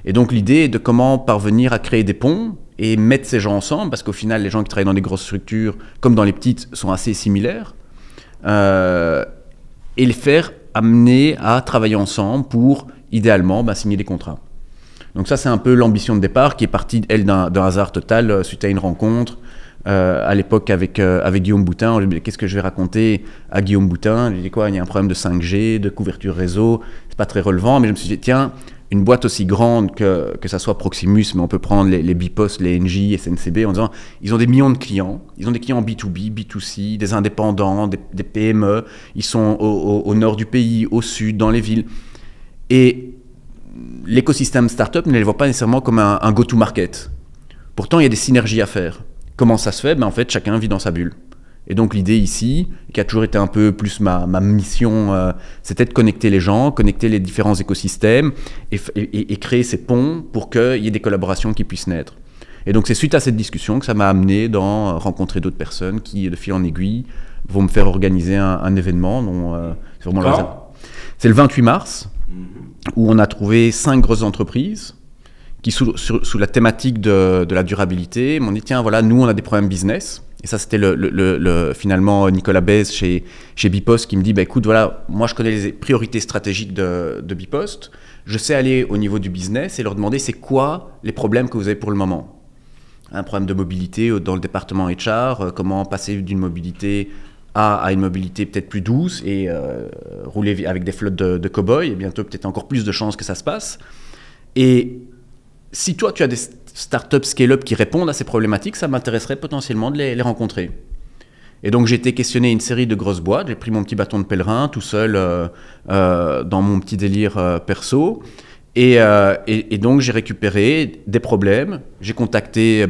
Et donc, l'idée est de comment parvenir à créer des ponts et mettre ces gens ensemble, parce qu'au final, les gens qui travaillent dans des grosses structures, comme dans les petites, sont assez similaires, et les faire amener à travailler ensemble pour, idéalement, signer des contrats. Donc ça, c'est un peu l'ambition de départ qui est partie, elle, d'un hasard total suite à une rencontre à l'époque avec Guillaume Boutin. Je me disais, qu'est-ce que je vais raconter à Guillaume Boutin? Je lui ai dit quoi? Il y a un problème de 5G, de couverture réseau, c'est pas très relevant, mais je me suis dit, tiens, une boîte aussi grande que ça soit Proximus, mais on peut prendre les Bpost, les NJ, SNCB, en disant, ils ont des millions de clients, ils ont des clients B2B, B2C, des indépendants, des PME, ils sont au nord du pays, au sud, dans les villes. Et l'écosystème startup ne les voit pas nécessairement comme un go-to-market. Pourtant, il y a des synergies à faire. Comment ça se fait? En fait, chacun vit dans sa bulle. Et donc l'idée ici, qui a toujours été un peu plus ma mission, c'était de connecter les gens, connecter les différents écosystèmes et créer ces ponts pour qu'il y ait des collaborations qui puissent naître. Et donc c'est suite à cette discussion que ça m'a amené dans rencontrer d'autres personnes qui, de fil en aiguille, vont me faire organiser un événement. C'est vraiment c'est le 28 mars, où on a trouvé 5 grosses entreprises qui, sous la thématique de la durabilité, m'ont dit, tiens, voilà, nous, on a des problèmes business. Et ça, c'était finalement Nicolas Bèze chez Bipost qui me dit, bah, écoute, voilà, moi, je connais les priorités stratégiques de Bipost. Je sais aller au niveau du business et leur demander, c'est quoi les problèmes que vous avez pour le moment? Un problème de mobilité dans le département HR, comment passer d'une mobilité à une mobilité peut-être plus douce et rouler avec des flottes de cow-boys, et bientôt peut-être encore plus de chances que ça se passe. Et si toi, tu as des startups scale-up qui répondent à ces problématiques, ça m'intéresserait potentiellement de les rencontrer. Et donc, j'ai été questionné une série de grosses boîtes. J'ai pris mon petit bâton de pèlerin tout seul dans mon petit délire perso. Et donc, j'ai récupéré des problèmes. J'ai contacté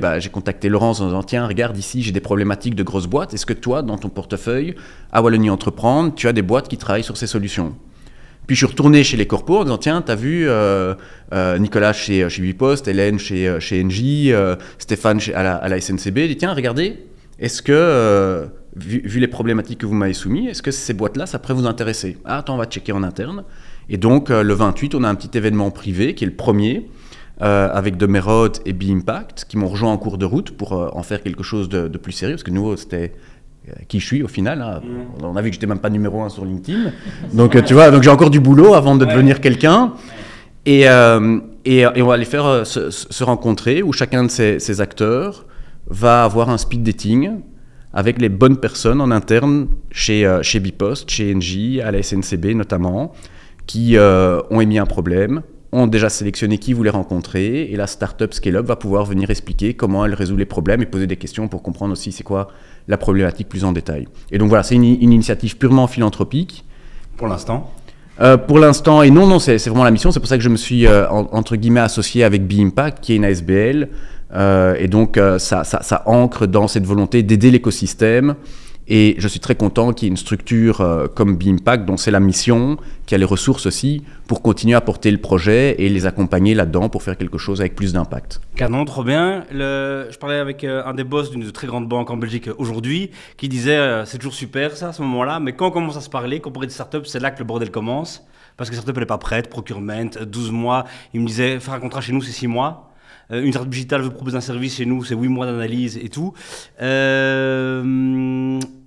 Laurence en disant, tiens, regarde ici, j'ai des problématiques de grosses boîtes. Est-ce que toi, dans ton portefeuille, à Wallonie Entreprendre, tu as des boîtes qui travaillent sur ces solutions? Puis je suis retourné chez les corpos en disant, tiens, t'as vu Nicolas chez Bipost, Hélène chez Engie, Stéphane à la SNCB. J'ai dit, tiens, regardez, est-ce que, vu les problématiques que vous m'avez soumises, est-ce que ces boîtes-là, ça pourrait vous intéresser? Ah, attends, on va checker en interne. Et donc, le 28, on a un petit événement privé qui est le premier, avec de Merod et Be-Impact, qui m'ont rejoint en cours de route pour en faire quelque chose de plus sérieux, parce que nous, c'était qui je suis au final. Hein. On a vu que j'étais même pas numéro 1 sur LinkedIn. Donc, tu vois, donc j'ai encore du boulot avant de devenir quelqu'un. Et on va aller faire se rencontrer, où chacun de ces acteurs va avoir un speed dating avec les bonnes personnes en interne chez Bipost, chez Engie, à la SNCB notamment, qui ont émis un problème, ont déjà sélectionné qui voulait rencontrer, et la startup Scale-up va pouvoir venir expliquer comment elle résout les problèmes et poser des questions pour comprendre aussi c'est quoi la problématique plus en détail. Et donc voilà, c'est une initiative purement philanthropique. Pour l'instant Pour l'instant, et non, c'est vraiment la mission. C'est pour ça que je me suis, entre guillemets, associé avec Be-Impact, qui est une ASBL. Et donc, ça ancre dans cette volonté d'aider l'écosystème. Et je suis très content qu'il y ait une structure comme Be-Impact, dont c'est la mission, qui a les ressources aussi, pour continuer à porter le projet et les accompagner là-dedans pour faire quelque chose avec plus d'impact. Canon, trop bien. Je parlais avec un des boss d'une très grande banque en Belgique aujourd'hui, qui disait c'est toujours super ça, à ce moment-là, mais quand on commence à se parler, quand on parle de start-up, c'est là que le bordel commence, parce que la start-up elle n'est pas prête, procurement, 12 mois. Il me disait faire un contrat chez nous, c'est 6 mois. Une startup digitale veut proposer un service chez nous, c'est 8 mois d'analyse et tout. John,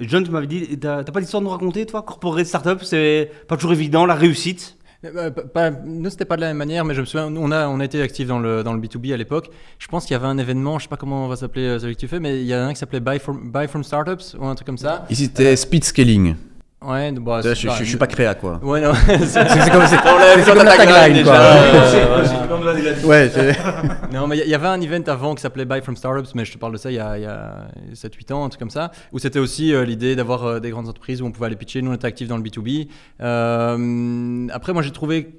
tu m'avais dit, t'as pas d'histoire à nous raconter, toi? Corporate startup, c'est pas toujours évident, la réussite? Nous, c'était pas de la même manière, mais je me souviens, on a été actifs dans le B2B à l'époque. Je pense qu'il y avait un événement, je sais pas comment on va s'appeler celui que tu fais, mais il y a un qui s'appelait Buy from Startups ou un truc comme ça. Ici, c'était Speed Scaling. Ouais, bah, je suis pas créa, quoi. Ouais, non. c'est comme la tagline, quoi. Ouais, non, mais il y avait un event avant qui s'appelait Buy from Startups, mais je te parle de ça il y a 7-8 ans, un truc comme ça, où c'était aussi l'idée d'avoir des grandes entreprises où on pouvait aller pitcher. Nous, on était actifs dans le B2B. Après, moi, j'ai trouvé,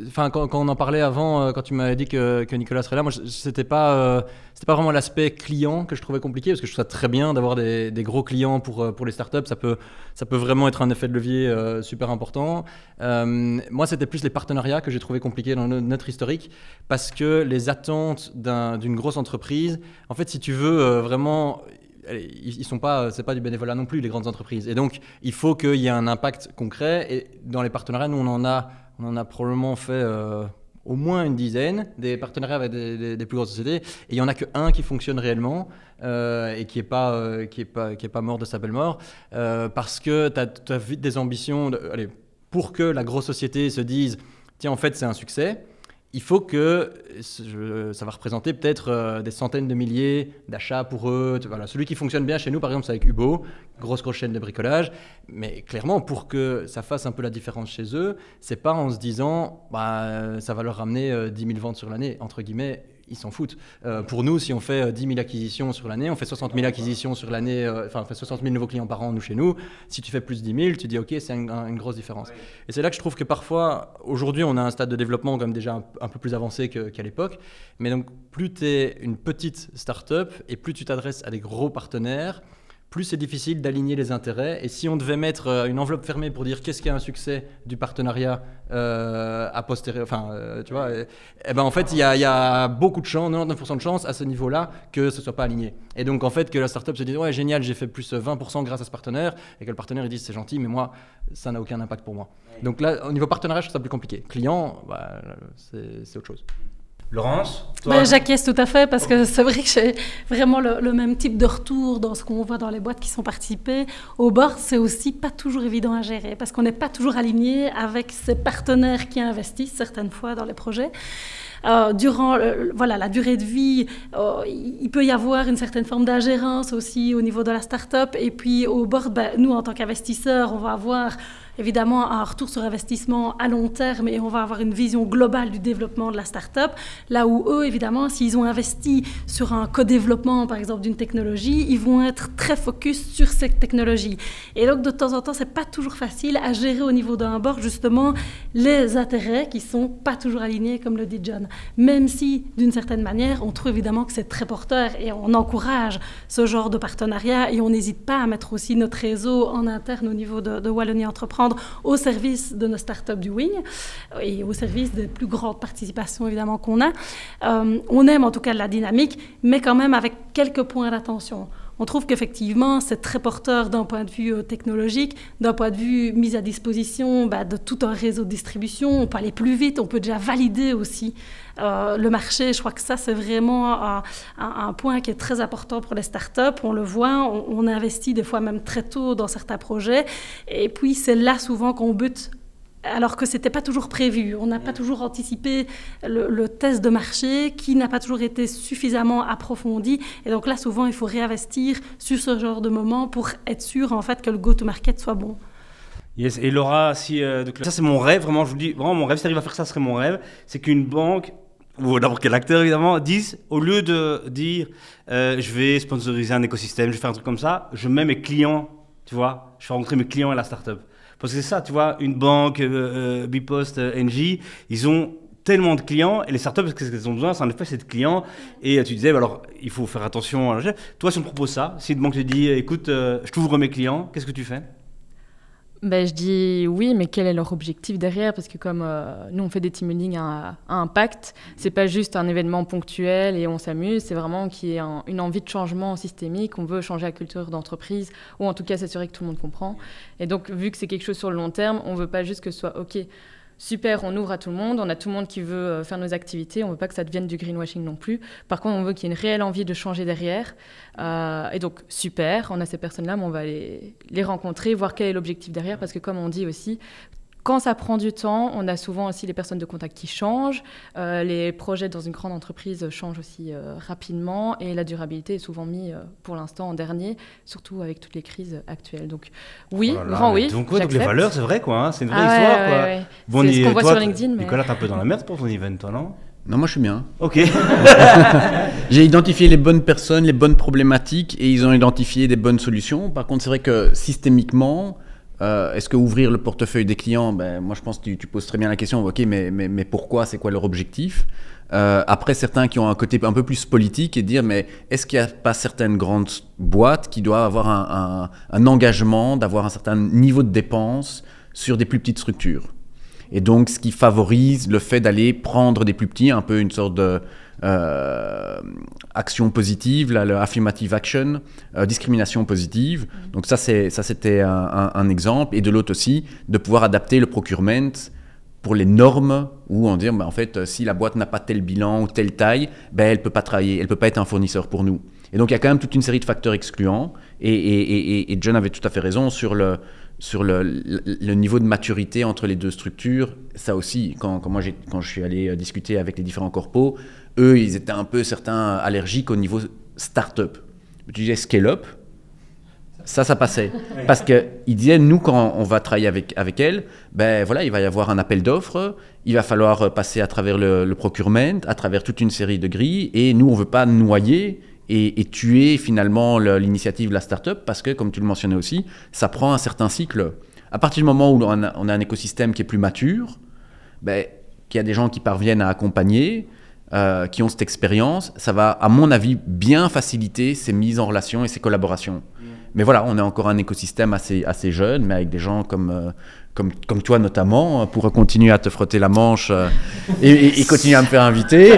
enfin, quand on en parlait avant, quand tu m'avais dit que Nicolas serait là, moi, c'était pas vraiment l'aspect client que je trouvais compliqué, parce que je trouve ça très bien d'avoir des gros clients pour les startups. Ça peut vraiment être un effet de levier super important. Moi, c'était plus les partenariats que j'ai trouvé compliqués dans notre historique, parce que les attentes d'une grosse entreprise, en fait, si tu veux vraiment, ils sont pas, c'est pas du bénévolat non plus, les grandes entreprises. Et donc, il faut qu'il y ait un impact concret. Et dans les partenariats, nous, on en a probablement fait au moins une dizaine, des partenariats avec des plus grosses sociétés, et il n'y en a qu'un qui fonctionne réellement et qui est pas mort de sa belle mort, parce que tu as vite des ambitions, pour que la grosse société se dise « tiens, en fait, c'est un succès », il faut que ça va représenter peut-être des centaines de milliers d'achats pour eux. Voilà. Celui qui fonctionne bien chez nous, par exemple, c'est avec Hubo, grosse chaîne de bricolage. Mais clairement, pour que ça fasse un peu la différence chez eux, c'est pas en se disant ça va leur ramener 10 000 ventes sur l'année, entre guillemets. Ils s'en foutent. Pour nous, si on fait 10 000 acquisitions sur l'année, on fait 60 000 acquisitions sur l'année, on fait 60 000 nouveaux clients par an, nous, chez nous. Si tu fais plus de 10 000, tu dis, OK, c'est une grosse différence. Et c'est là que je trouve que parfois, aujourd'hui, on a un stade de développement comme déjà un peu plus avancé qu'à l'époque. Mais donc, plus tu es une petite start-up et plus tu t'adresses à des gros partenaires, plus c'est difficile d'aligner les intérêts. Et si on devait mettre une enveloppe fermée pour dire qu'est-ce qui est un succès du partenariat a posteriori, tu vois, et ben en fait, il y a beaucoup de chances, 99% de chances à ce niveau-là que ce soit pas aligné. Et donc en fait, que la startup se dise ouais génial, j'ai fait plus 20% grâce à ce partenaire, et que le partenaire il dise c'est gentil, mais moi ça n'a aucun impact pour moi. Donc là, au niveau partenariat, je trouve ça plus compliqué. Client, bah, c'est autre chose. Laurence, toi? J'acquiesce tout à fait parce que c'est vrai que j'ai vraiment le même type de retour dans ce qu'on voit dans les boîtes qui sont participées. Au board, c'est aussi pas toujours évident à gérer parce qu'on n'est pas toujours aligné avec ses partenaires qui investissent certaines fois dans les projets. Durant la durée de vie, il peut y avoir une certaine forme d'ingérence aussi au niveau de la start-up. Et puis au board, nous, en tant qu'investisseurs, on va avoir évidemment un retour sur investissement à long terme et on va avoir une vision globale du développement de la start-up. Là où eux, évidemment, s'ils ont investi sur un co-développement, par exemple, d'une technologie, ils vont être très focus sur cette technologie. Et donc, de temps en temps, c'est pas toujours facile à gérer au niveau d'un board, justement, les intérêts qui sont pas toujours alignés, comme le dit John. Même si, d'une certaine manière, on trouve évidemment que c'est très porteur et on encourage ce genre de partenariat et on n'hésite pas à mettre aussi notre réseau en interne au niveau de Wallonie Entreprendre au service de nos startups du Wing et au service des plus grandes participations évidemment qu'on a. On aime en tout cas la dynamique, mais quand même avec quelques points d'attention. On trouve qu'effectivement, c'est très porteur d'un point de vue technologique, d'un point de vue mise à disposition de tout un réseau de distribution. On peut aller plus vite, on peut déjà valider aussi le marché. Je crois que ça, c'est vraiment un point qui est très important pour les startups. On le voit, on investit des fois même très tôt dans certains projets. Et puis, c'est là souvent qu'on bute, alors que ce n'était pas toujours prévu. On n'a pas toujours anticipé le test de marché qui n'a pas toujours été suffisamment approfondi. Et donc là, souvent, il faut réinvestir sur ce genre de moment pour être sûr en fait, que le go-to-market soit bon. Yes. Et Laura, ça c'est mon rêve, vraiment, je vous dis, vraiment mon rêve, si t'arrives à faire ça, ce serait mon rêve, c'est qu'une banque, ou n'importe quel acteur évidemment, dise, au lieu de dire je vais sponsoriser un écosystème, je vais faire un truc comme ça, je mets mes clients, tu vois, je fais rencontrer mes clients à la startup. Parce que c'est ça, tu vois, une banque, Bipost, Engie, ils ont tellement de clients, et les startups, qu'est-ce qu'elles ont besoin? C'est en effet, c'est de clients. Et tu disais, alors, il faut faire attention. Toi, si on te propose ça, si une banque te dit, écoute, je t'ouvre mes clients, qu'est-ce que tu fais? Je dis oui, mais quel est leur objectif derrière? Parce que comme nous, on fait des team building à impact, c'est pas juste un événement ponctuel et on s'amuse, c'est vraiment qu'il y ait une envie de changement systémique, on veut changer la culture d'entreprise, ou en tout cas s'assurer que tout le monde comprend. Et donc, vu que c'est quelque chose sur le long terme, on veut pas juste que ce soit « ok, super, on ouvre à tout le monde, on a tout le monde qui veut faire nos activités, on veut pas que ça devienne du greenwashing non plus. Par contre, on veut qu'il y ait une réelle envie de changer derrière. Et donc, super, on a ces personnes-là, mais on va les rencontrer, voir quel est l'objectif derrière, parce que comme on dit aussi, quand ça prend du temps, on a souvent aussi les personnes de contact qui changent, les projets dans une grande entreprise changent aussi rapidement, et la durabilité est souvent mise pour l'instant en dernier, surtout avec toutes les crises actuelles. Donc oui, grand oui, donc les valeurs, c'est vrai quoi, hein, c'est une vraie histoire quoi. Ouais. Bon, c'est ce qu'on voit sur LinkedIn. Nicolas, t'es un peu dans la merde pour ton event, toi, non? Non, moi je suis bien. Ok. J'ai identifié les bonnes personnes, les bonnes problématiques, et ils ont identifié des bonnes solutions. Par contre, c'est vrai que systémiquement, est-ce que ouvrir le portefeuille des clients, moi je pense que tu poses très bien la question, ok, mais pourquoi, c'est quoi leur objectif? Après, certains qui ont un côté un peu plus politique et dire, mais est-ce qu'il n'y a pas certaines grandes boîtes qui doivent avoir un engagement, d'avoir un certain niveau de dépenses sur des plus petites structures? Et donc, ce qui favorise le fait d'aller prendre des plus petits, un peu une sorte de action positive, là, le affirmative action, discrimination positive. Donc ça c'était un exemple. Et de l'autre aussi, de pouvoir adapter le procurement pour les normes où on dit, en fait, si la boîte n'a pas tel bilan ou telle taille, elle ne peut pas travailler, elle ne peut pas être un fournisseur pour nous. Et donc il y a quand même toute une série de facteurs excluants. Et John avait tout à fait raison sur le niveau de maturité entre les deux structures. Ça aussi, quand je suis allé discuter avec les différents corpos, eux, ils étaient un peu certains allergiques au niveau start-up. Tu disais scale-up, ça passait. Parce qu'ils disaient, nous, quand on va travailler avec elle, voilà, il va y avoir un appel d'offres, il va falloir passer à travers le procurement, à travers toute une série de grilles, et nous, on ne veut pas noyer et tuer finalement l'initiative de la start-up, parce que, comme tu le mentionnais aussi, ça prend un certain cycle. À partir du moment où on a un écosystème qui est plus mature, qu'il y a des gens qui parviennent à accompagner, qui ont cette expérience, ça va, à mon avis, bien faciliter ces mises en relation et ces collaborations. mais voilà, on est encore un écosystème assez jeune, mais avec des gens comme toi notamment, pour continuer à te frotter la manche et continuer à me faire inviter,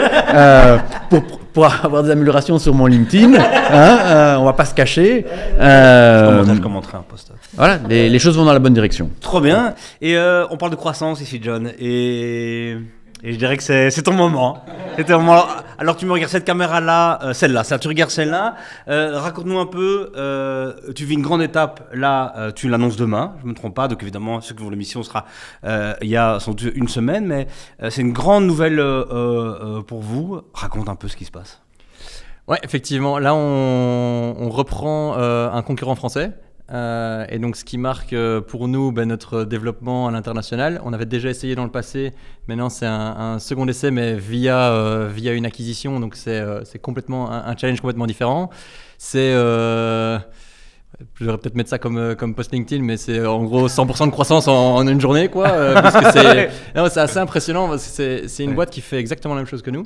pour avoir des améliorations sur mon LinkedIn, on va pas se cacher. Je commenterai un post. Voilà, les choses vont dans la bonne direction. Trop bien. Et on parle de croissance ici, John. Et je dirais que c'est ton moment. C'est ton moment. Alors tu me regardes cette caméra-là, celle-là. Tu regardes celle-là. Raconte-nous un peu. Tu vis une grande étape. Là, tu l'annonces demain. Je ne me trompe pas. Donc évidemment, ceux qui vont l'émission sera il y a sans doute une semaine. Mais c'est une grande nouvelle pour vous. Raconte un peu ce qui se passe. Ouais, effectivement. Là, on reprend un concurrent français. Et donc ce qui marque pour nous notre développement à l'international. On avait déjà essayé dans le passé, maintenant c'est un second essai mais via une acquisition, donc c'est complètement un challenge complètement différent. Je devrais peut-être mettre ça comme post LinkedIn, mais c'est en gros 100% de croissance en une journée, quoi. Parce que c'est assez impressionnant, parce que c'est une boîte qui fait exactement la même chose que nous.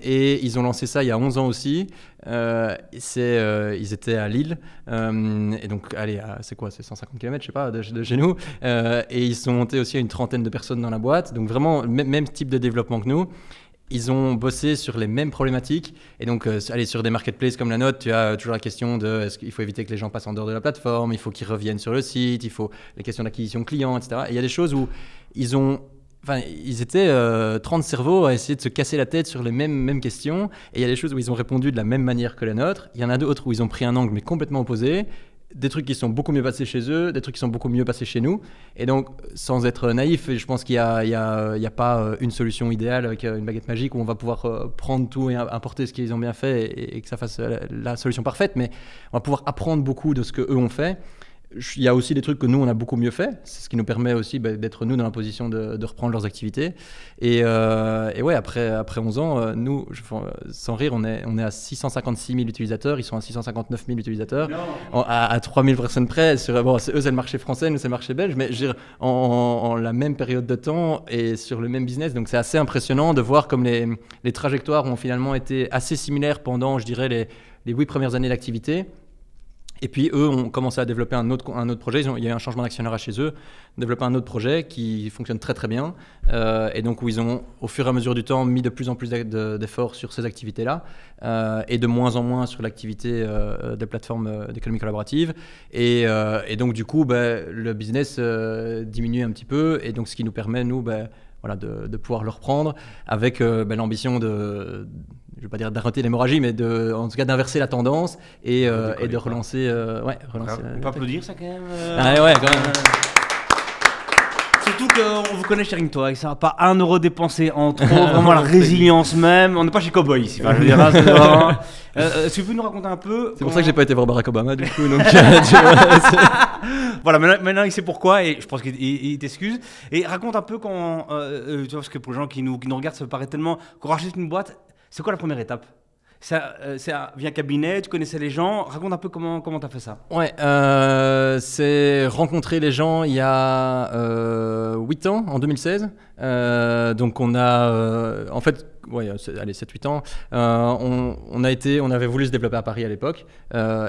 Et ils ont lancé ça il y a 11 ans aussi. Ils étaient à Lille. Et donc, allez, c'est 150 km, je sais pas, de chez nous. Et ils sont montés aussi à une trentaine de personnes dans la boîte. Donc, vraiment, même type de développement que nous. Ils ont bossé sur les mêmes problématiques. Et donc, sur des marketplaces comme la nôtre, tu as toujours la question de est-ce qu'il faut éviter que les gens passent en dehors de la plateforme, il faut qu'ils reviennent sur le site, il faut les questions d'acquisition client, etc. Et il y a des choses où ils étaient 30 cerveaux à essayer de se casser la tête sur les mêmes questions. Et il y a des choses où ils ont répondu de la même manière que la nôtre. Il y en a d'autres où ils ont pris un angle mais complètement opposé. Des trucs qui sont beaucoup mieux passés chez eux, des trucs qui sont beaucoup mieux passés chez nous. Et donc, sans être naïf, je pense qu'il y a pas une solution idéale avec une baguette magique où on va pouvoir prendre tout et importer ce qu'ils ont bien fait et que ça fasse la solution parfaite. Mais on va pouvoir apprendre beaucoup de ce qu'eux ont fait. Il y a aussi des trucs que nous, on a beaucoup mieux fait. C'est ce qui nous permet aussi d'être nous dans la position de reprendre leurs activités. Et ouais, après 11 ans, nous, sans rire, on est à 656 000 utilisateurs. Ils sont à 659 000 utilisateurs. À 3 000 personnes près. C'est le marché français, nous, c'est le marché belge. Mais je veux dire, en la même période de temps et sur le même business. Donc, c'est assez impressionnant de voir comme les trajectoires ont finalement été assez similaires pendant, je dirais, les 8 premières années d'activité. Et puis, eux ont commencé à développer un autre projet. Il y a eu un changement d'actionnariat chez eux, développer un autre projet qui fonctionne très, très bien. Et donc, où ils ont, au fur et à mesure du temps, mis de plus en plus d'efforts sur ces activités-là et de moins en moins sur l'activité des plateformes d'économie collaborative. Et donc, du coup, le business diminue un petit peu. Et donc, ce qui nous permet, nous, de pouvoir le reprendre avec l'ambition je ne vais pas dire d'arrêter l'hémorragie, mais en tout cas d'inverser la tendance et de relancer. On peut applaudir ça quand même. Ouais, quand même. Surtout qu'on vous connaît chez Ringtoy, ça va pas 1 euro dépensé en trop, vraiment la résilience même. On n'est pas chez Cowboy ici. Enfin, je veux dire, là, c'est vraiment... si vous pouvez nous raconter un peu. C'est pour ça que j'ai pas été voir Barack Obama du coup. Donc, voilà, maintenant il sait pourquoi et je pense qu'il t'excuse. Et raconte un peu quand, tu vois, parce que pour les gens qui nous regardent, ça me paraît tellement qu'on rachète une boîte. C'est quoi la première étape ? C'est via cabinet, tu connaissais les gens. Raconte un peu comment tu as fait ça. Ouais, c'est rencontrer les gens il y a 8 ans, en 2016. Donc on a, en fait, allez, 7-8 ans, on avait voulu se développer à Paris à l'époque.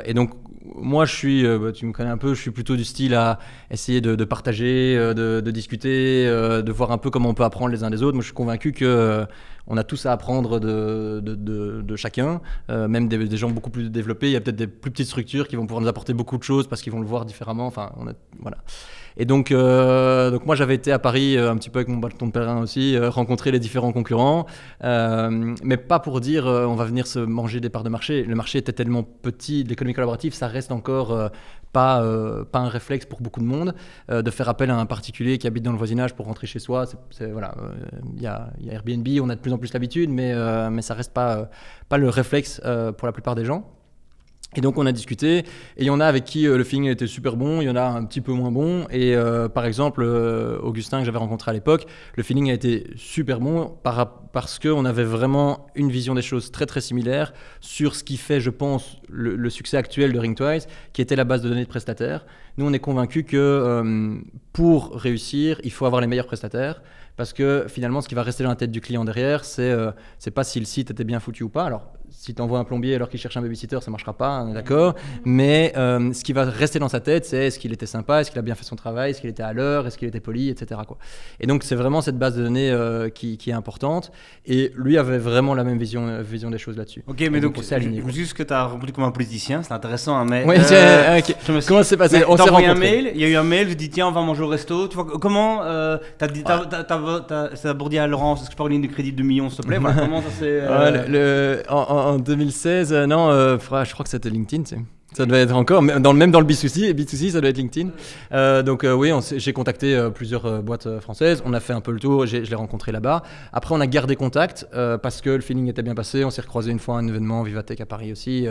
Et donc, moi, je suis, tu me connais un peu, je suis plutôt du style à essayer de partager, de discuter, de voir un peu comment on peut apprendre les uns des autres. Moi, je suis convaincu que on a tous à apprendre de chacun, même des gens beaucoup plus développés. Il y a peut-être des plus petites structures qui vont pouvoir nous apporter beaucoup de choses parce qu'ils vont le voir différemment. Enfin, voilà. Et donc moi, j'avais été à Paris un petit peu avec mon bâton de pèlerin aussi, rencontrer les différents concurrents, mais pas pour dire on va venir se manger des parts de marché. Le marché était tellement petit, l'économie collaborative, ça reste encore pas un réflexe pour beaucoup de monde de faire appel à un particulier qui habite dans le voisinage pour rentrer chez soi. Voilà, il y a Airbnb, on a de plus en plus l'habitude, mais ça reste pas le réflexe pour la plupart des gens. Et donc on a discuté, et il y en a avec qui le feeling était super bon, il y en a un petit peu moins bon, et par exemple Augustin que j'avais rencontré à l'époque, le feeling a été super bon parce qu'on avait vraiment une vision des choses très très similaire sur ce qui fait, je pense, le succès actuel de Ringtwice, qui était la base de données de prestataires. Nous on est convaincus que pour réussir, il faut avoir les meilleurs prestataires, parce que finalement ce qui va rester dans la tête du client derrière, c'est pas si le site était bien foutu ou pas. Alors si tu envoies un plombier alors qu'il cherche un babysitter, ça marchera pas, on est d'accord. Mais ce qui va rester dans sa tête, c'est est-ce qu'il était sympa, est-ce qu'il a bien fait son travail, est-ce qu'il était à l'heure, est-ce qu'il était poli, etc., quoi. Et donc c'est vraiment cette base de données qui est importante. Et lui avait vraiment la même vision des choses là-dessus. Ok, mais donc juste que tu as rempli comme un politicien, c'est intéressant, hein, mais... Oui, okay. Comment ça s'est passé? On s'est rencontrés. Il y a eu un mail, vous dites tiens, on va manger au resto. Tu vois, comment t'as abordé à Laurence, est-ce que je peux avoir une ligne de crédit de 2 millions, s'il te plaît? Voilà, comment ça s'est... En 2016, non, je crois que c'était LinkedIn, tu sais. Ça devait être encore, même dans le B2C, ça doit être LinkedIn. Donc oui, j'ai contacté plusieurs boîtes françaises, on a fait un peu le tour, je l'ai rencontré là-bas. Après, on a gardé contact parce que le feeling était bien passé, on s'est recroisé une fois à un événement Vivatech à Paris aussi,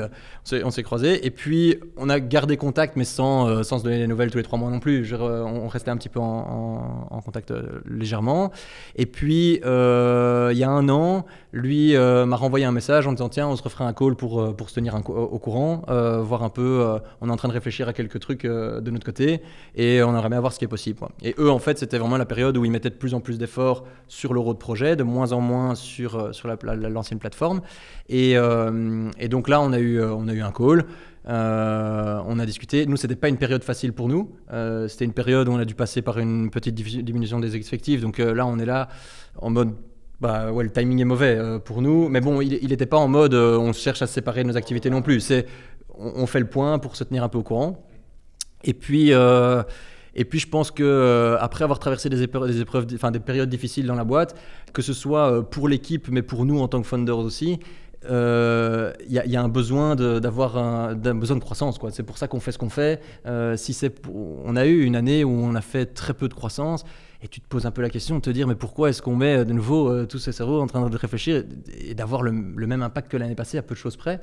on s'est croisés. Et puis, on a gardé contact, mais sans se donner des nouvelles tous les 3 mois non plus. On restait un petit peu en contact légèrement. Et puis, il y a 1 an, lui m'a renvoyé un message en disant tiens, on se referait un call pour se tenir au courant, voir un peu, on est en train de réfléchir à quelques trucs de notre côté et on aimerait bien voir ce qui est possible, quoi. Et eux, en fait, c'était vraiment la période où ils mettaient de plus en plus d'efforts sur le road projet, de moins en moins sur l'ancienne plateforme. Et donc là, on a eu un call. On a discuté. Nous, c'était pas une période facile pour nous. C'était une période où on a dû passer par une petite diminution des effectifs. Donc là, on est là en mode... le timing est mauvais pour nous, mais bon, il n'était pas en mode on cherche à se séparer de nos activités non plus. On fait le point pour se tenir un peu au courant. Et puis je pense que après avoir traversé des périodes difficiles dans la boîte, que ce soit pour l'équipe, mais pour nous en tant que founders aussi, y a un besoin d'avoir d'un besoin de croissance, quoi. C'est pour ça qu'on fait ce qu'on fait. On a eu une année où on a fait très peu de croissance. Et tu te poses un peu la question de te dire mais pourquoi est-ce qu'on met de nouveau tous ces cerveaux en train de réfléchir et d'avoir le même impact que l'année passée à peu de choses près.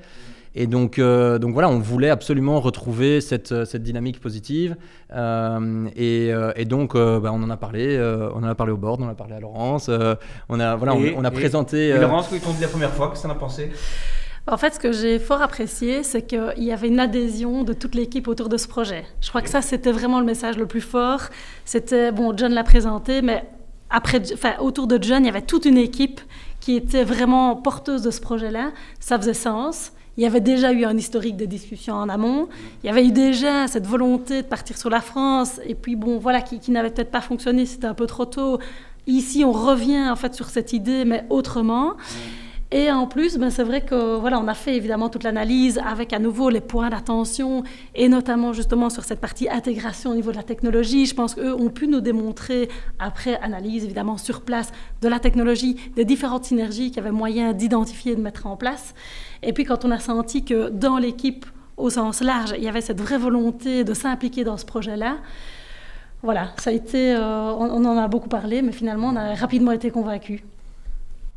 Et donc voilà, on voulait absolument retrouver cette dynamique positive. Et donc on en a parlé au board, on en a parlé à Laurence. On a présenté. Et Laurence, quand ils t'ont dit la première fois, qu'est-ce que t'en as pensé? En fait, ce que j'ai fort apprécié, c'est qu'il y avait une adhésion de toute l'équipe autour de ce projet. Je crois que ça, c'était vraiment le message le plus fort. C'était, John l'a présenté, mais autour de John, il y avait toute une équipe qui était vraiment porteuse de ce projet-là. Ça faisait sens. Il y avait déjà eu un historique de discussion en amont. Il y avait eu déjà cette volonté de partir sur la France. Et puis, qui n'avait peut-être pas fonctionné, c'était un peu trop tôt. Ici, on revient en fait sur cette idée, mais autrement. Et en plus, c'est vrai que on a fait évidemment toute l'analyse avec à nouveau les points d'attention et notamment justement sur cette partie intégration au niveau de la technologie. Je pense qu'eux ont pu nous démontrer, après analyse évidemment sur place de la technologie, des différentes synergies qu'il y avait moyen d'identifier et de mettre en place. Et puis quand on a senti que dans l'équipe, au sens large, il y avait cette vraie volonté de s'impliquer dans ce projet-là, voilà, ça a été, on en a beaucoup parlé, mais finalement on a rapidement été convaincus.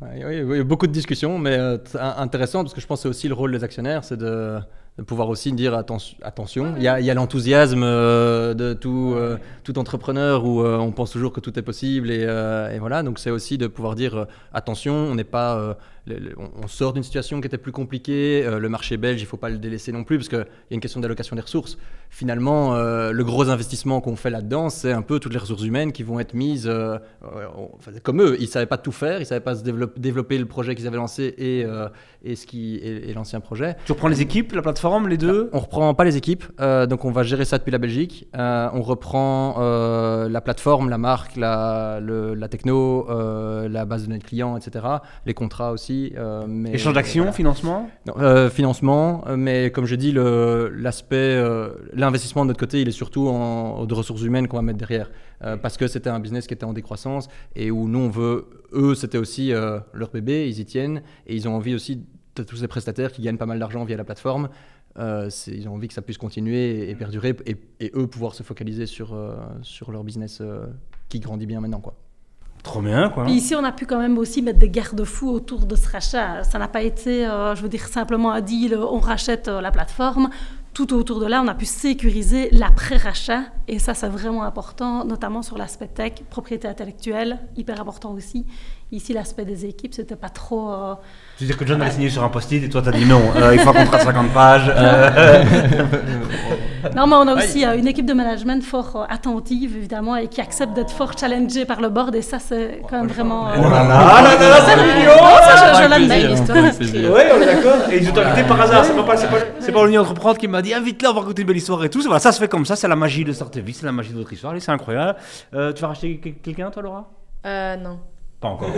Oui, beaucoup de discussions, mais intéressant parce que je pense que c'est aussi le rôle des actionnaires, c'est de pouvoir aussi dire attention. Il y a l'enthousiasme de tout entrepreneur où on pense toujours que tout est possible et voilà. Donc c'est aussi de pouvoir dire attention, on n'est pas, on sort d'une situation qui était plus compliquée. Le marché belge, il ne faut pas le délaisser non plus parce qu'il y a une question d'allocation des ressources. Finalement, le gros investissement qu'on fait là-dedans, c'est un peu toutes les ressources humaines qui vont être mises comme eux. Ils ne savaient pas tout faire, ils ne savaient pas se développer le projet qu'ils avaient lancé et l'ancien projet. Tu reprends les équipes, la plateforme, les deux? On ne reprend pas les équipes, donc on va gérer ça depuis la Belgique. On reprend la plateforme, la marque, la techno, la base de données clients, etc. Les contrats aussi. Échange d'actions, financement? Non, financement, mais comme je dis, l'investissement de notre côté, il est surtout de ressources humaines qu'on va mettre derrière. Parce que c'était un business qui était en décroissance et où nous, eux, c'était aussi leur bébé, ils y tiennent et ils ont envie aussi de tous ces prestataires qui gagnent pas mal d'argent via la plateforme. Ils ont envie que ça puisse continuer et perdurer et eux pouvoir se focaliser sur leur business qui grandit bien maintenant, quoi. Trop bien, quoi. Puis ici, on a pu quand même aussi mettre des garde-fous autour de ce rachat. Ça n'a pas été, simplement un deal, on rachète la plateforme. tout autour de là, on a pu sécuriser l'après-rachat. Et ça, c'est vraiment important, notamment sur l'aspect tech, propriété intellectuelle, hyper important aussi. Ici, l'aspect des équipes, c'était pas trop... Tu veux dire que John avait signé sur un post-it et toi, t'as dit non, il faut un contrat de 50 pages. Non, mais on a aussi une équipe de management fort attentive, évidemment, et qui accepte d'être fort challengée par le board. Et ça, c'est quand même vraiment... Oh là là, c'est mignon. Non, ça, je l'admets. l'histoire. Oui, on est d'accord. Et ils ont invité par hasard. C'est pas Olivier Entreprendre qui m'a dit invite-le, on va raconter une belle histoire et tout. Voilà, ça se fait comme ça. C'est la magie de Startevie, c'est la magie de votre histoire. Allez, c'est incroyable. Tu vas racheter quelqu'un, toi, Laura? Non. Pas encore.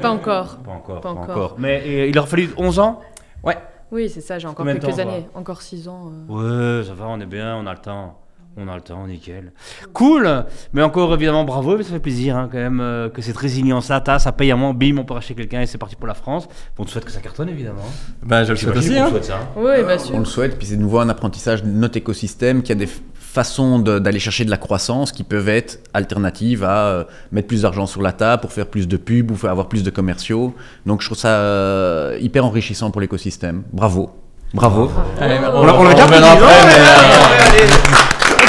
Pas encore. Pas encore. Mais il leur fallu 11 ans? Ouais. Oui, c'est ça, j'ai encore Combien de quelques temps, années. Encore 6 ans. Ouais, ça va, on est bien, on a le temps. Nickel. Cool. Mais encore, évidemment, bravo, mais ça fait plaisir quand même que cette résilience ça paye à moins, bim, on peut racheter quelqu'un et c'est parti pour la France. On te souhaite que ça cartonne, évidemment. Bah, je le souhaite aussi. On souhaite ça. Oui, bien sûr. On le souhaite, puis c'est de nouveau un apprentissage de notre écosystème qui a des façons d'aller chercher de la croissance qui peuvent être alternatives à mettre plus d'argent sur la table pour faire plus de pubs ou avoir plus de commerciaux. Donc je trouve ça hyper enrichissant pour l'écosystème. Bravo. Allez, On l'a déjà pris.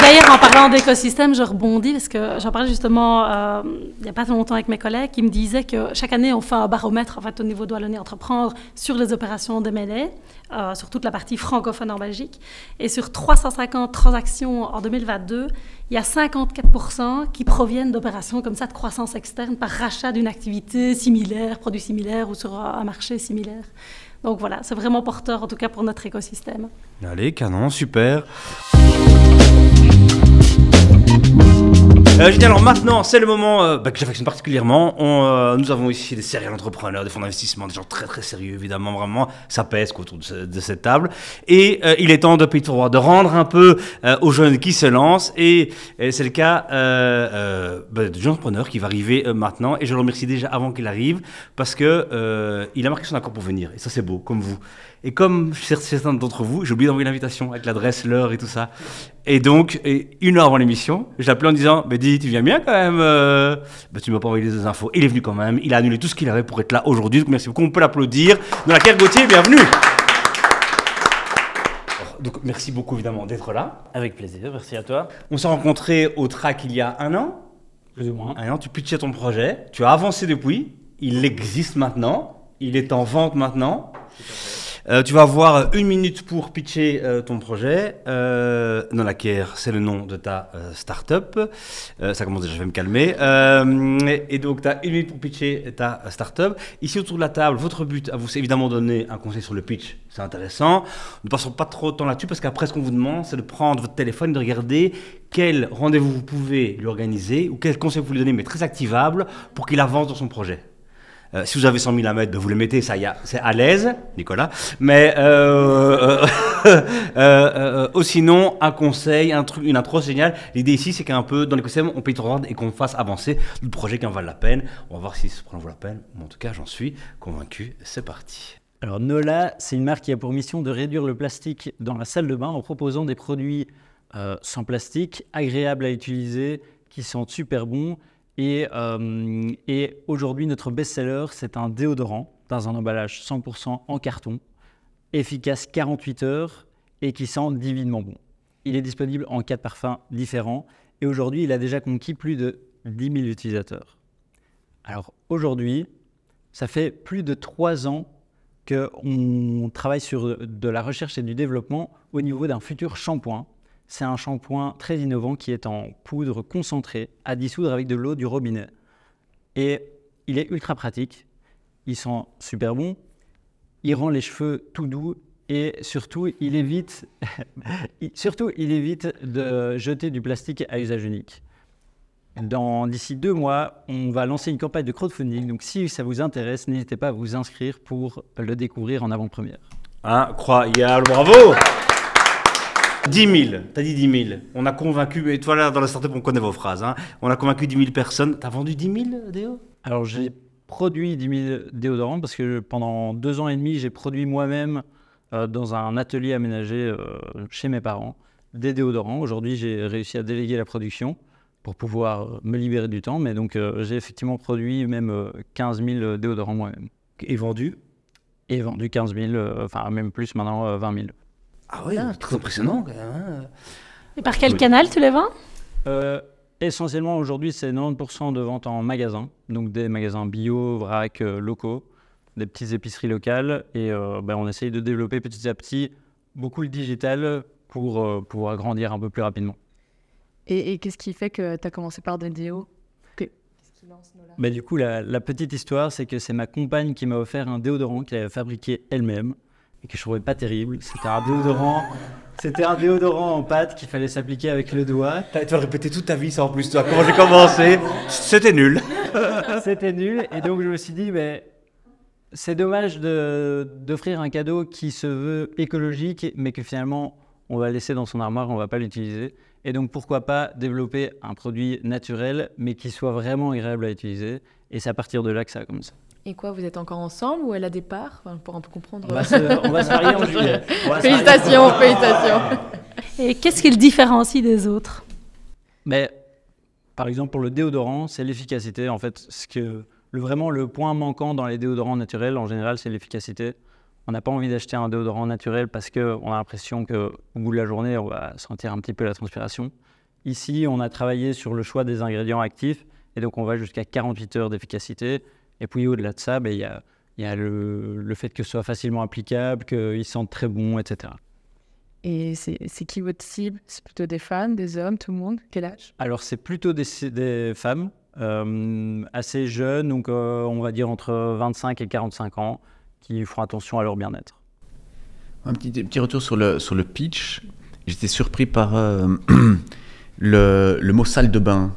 D'ailleurs, en parlant d'écosystème, je rebondis parce que j'en parlais justement il n'y a pas longtemps avec mes collègues qui me disaient que chaque année, on fait un baromètre en fait, au niveau de Wallonie Entreprendre sur les opérations d'M&A, sur toute la partie francophone en Belgique. Et sur 350 transactions en 2022, il y a 54% qui proviennent d'opérations comme ça de croissance externe par rachat d'une activité similaire, produit similaire ou sur un marché similaire. Donc voilà, c'est vraiment porteur en tout cas pour notre écosystème. Allez, canon, super. Génial, alors maintenant, c'est le moment que j'affectionne particulièrement. Nous avons ici des serial entrepreneurs, des fonds d'investissement, des gens très très sérieux, évidemment, vraiment, ça pèse autour de cette table. Et il est temps de pay forward, de rendre un peu aux jeunes qui se lancent. Et c'est le cas du jeune entrepreneur qui va arriver maintenant. Et je le remercie déjà avant qu'il arrive, parce que il a marqué son accord pour venir. Et ça, c'est beau, comme vous. Et comme certains d'entre vous, j'ai oublié d'envoyer l'invitation avec l'adresse, l'heure et tout ça. Et donc, une heure avant l'émission, je l'ai appelé en disant « Bédi, tu viens bien quand même tu ne m'as pas envoyé des infos. » Il est venu quand même, il a annulé tout ce qu'il avait pour être là aujourd'hui. Donc merci beaucoup, on peut l'applaudir. Donacare Gauthier, bienvenue. Donc merci beaucoup évidemment d'être là. Avec plaisir, merci à toi. On s'est rencontrés au TRAC il y a un an. Plus ou moins. Un an, tu pitchais ton projet, tu as avancé depuis, il existe maintenant, il est en vente maintenant. Tu vas avoir 1 minute pour pitcher ton projet. Donacare, c'est le nom de ta start-up. Ça commence déjà, je vais me calmer. Et donc, tu as 1 minute pour pitcher ta start-up. Ici, autour de la table, votre but à vous, c'est évidemment de donner un conseil sur le pitch. C'est intéressant. Ne passons pas trop de temps là-dessus parce qu'après, ce qu'on vous demande, c'est de prendre votre téléphone et de regarder quel rendez-vous vous pouvez lui organiser ou quel conseil vous pouvez lui donner, mais très activable, pour qu'il avance dans son projet. Si vous avez 100 000 à mettre, vous le mettez, ça y a, c'est à l'aise, Nicolas. Mais sinon, un conseil, un truc, une intro, c'est génial. L'idée ici, c'est qu'un peu dans l'écosystème, on paye forward et qu'on fasse avancer le projet qui en vaut la peine. On va voir si ce projet en vaut la peine. En tout cas, j'en suis convaincu. C'est parti. Alors Nola, c'est une marque qui a pour mission de réduire le plastique dans la salle de bain en proposant des produits sans plastique, agréables à utiliser, qui sentent super bons. Et aujourd'hui, notre best-seller, c'est un déodorant dans un emballage 100% en carton, efficace 48 heures et qui sent divinement bon. Il est disponible en 4 parfums différents et aujourd'hui, il a déjà conquis plus de 10 000 utilisateurs. Alors aujourd'hui, ça fait plus de 3 ans qu'on travaille sur de la recherche et du développement au niveau d'un futur shampoing. C'est un shampoing très innovant qui est en poudre concentrée à dissoudre avec de l'eau du robinet. Et il est ultra pratique, il sent super bon, il rend les cheveux tout doux et surtout, il évite de jeter du plastique à usage unique. D'ici 2 mois, on va lancer une campagne de crowdfunding. Donc si ça vous intéresse, n'hésitez pas à vous inscrire pour le découvrir en avant-première. Incroyable, bravo! 10 000, t'as dit 10 000. On a convaincu, et toi là dans la startup on connaît vos phrases, hein. On a convaincu 10 000 personnes. T'as vendu 10 000 déos? Alors j'ai produit 10 000 déodorants parce que pendant 2 ans et demi j'ai produit moi-même dans un atelier aménagé chez mes parents des déodorants. Aujourd'hui j'ai réussi à déléguer la production pour pouvoir me libérer du temps, mais donc j'ai effectivement produit même 15 000 déodorants moi-même. Et vendu? Et vendu 15 000, enfin même plus maintenant 20 000. Ah oui, très impressionnant quand même. Hein. Et par quel canal tu les vends? Essentiellement, aujourd'hui, c'est 90% de vente en magasin, donc des magasins bio, vrac, locaux, des petites épiceries locales. Et on essaye de développer petit à petit beaucoup le digital pour pouvoir grandir un peu plus rapidement. Et qu'est-ce qui fait que tu as commencé par des déos? Qu'est-ce qui lance Nola? Bah, du coup, la petite histoire, c'est que c'est ma compagne qui m'a offert un déodorant qu'elle avait fabriqué elle-même et que je trouvais pas terrible. C'était un déodorant en pâte qu'il fallait s'appliquer avec le doigt. Tu vas répéter toute ta vie ça en plus, toi. Comment j'ai commencé? C'était nul. C'était nul. Et donc, je me suis dit, mais c'est dommage d'offrir un cadeau qui se veut écologique, mais que finalement, on va laisser dans son armoire, on va pas l'utiliser. Et donc, pourquoi pas développer un produit naturel, mais qui soit vraiment agréable à utiliser. Et c'est à partir de là que ça a commencé. Et quoi, vous êtes encore ensemble ou elle a des parts, pour un peu comprendre? On va se marier en juillet. Félicitations, félicitations. Et qu'est-ce qui le différencie des autres? Mais, par exemple, pour le déodorant, c'est l'efficacité. En fait, vraiment le point manquant dans les déodorants naturels, en général, c'est l'efficacité. On n'a pas envie d'acheter un déodorant naturel parce qu'on a l'impression qu'au bout de la journée, on va sentir un petit peu la transpiration. Ici, on a travaillé sur le choix des ingrédients actifs et donc on va jusqu'à 48 heures d'efficacité. Et puis au-delà de ça, il y a le fait que ce soit facilement applicable, qu'ils sentent très bon, etc. Et c'est qui votre cible? C'est plutôt des femmes, des hommes, tout le monde? Quel âge? Alors, c'est plutôt des femmes assez jeunes, donc on va dire entre 25 et 45 ans, qui font attention à leur bien-être. Un petit retour sur le pitch. J'étais surpris par le mot salle de bain.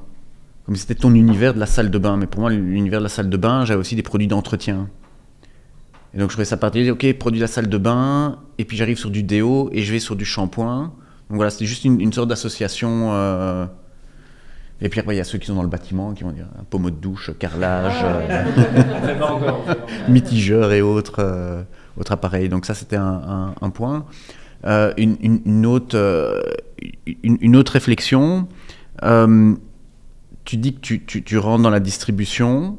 Comme c'était ton univers de la salle de bain. Mais pour moi, l'univers de la salle de bain, j'avais aussi des produits d'entretien. Et donc, je trouvais ça particulier. Ok, produit de la salle de bain, et puis j'arrive sur du déo, et je vais sur du shampoing. Donc voilà, c'était juste une sorte d'association. Et puis après, il y a ceux qui sont dans le bâtiment, qui vont dire un pommeau de douche, carrelage, mitigeur et autres appareils. Donc ça, c'était un point. Une autre réflexion. Tu dis que tu rentres dans la distribution.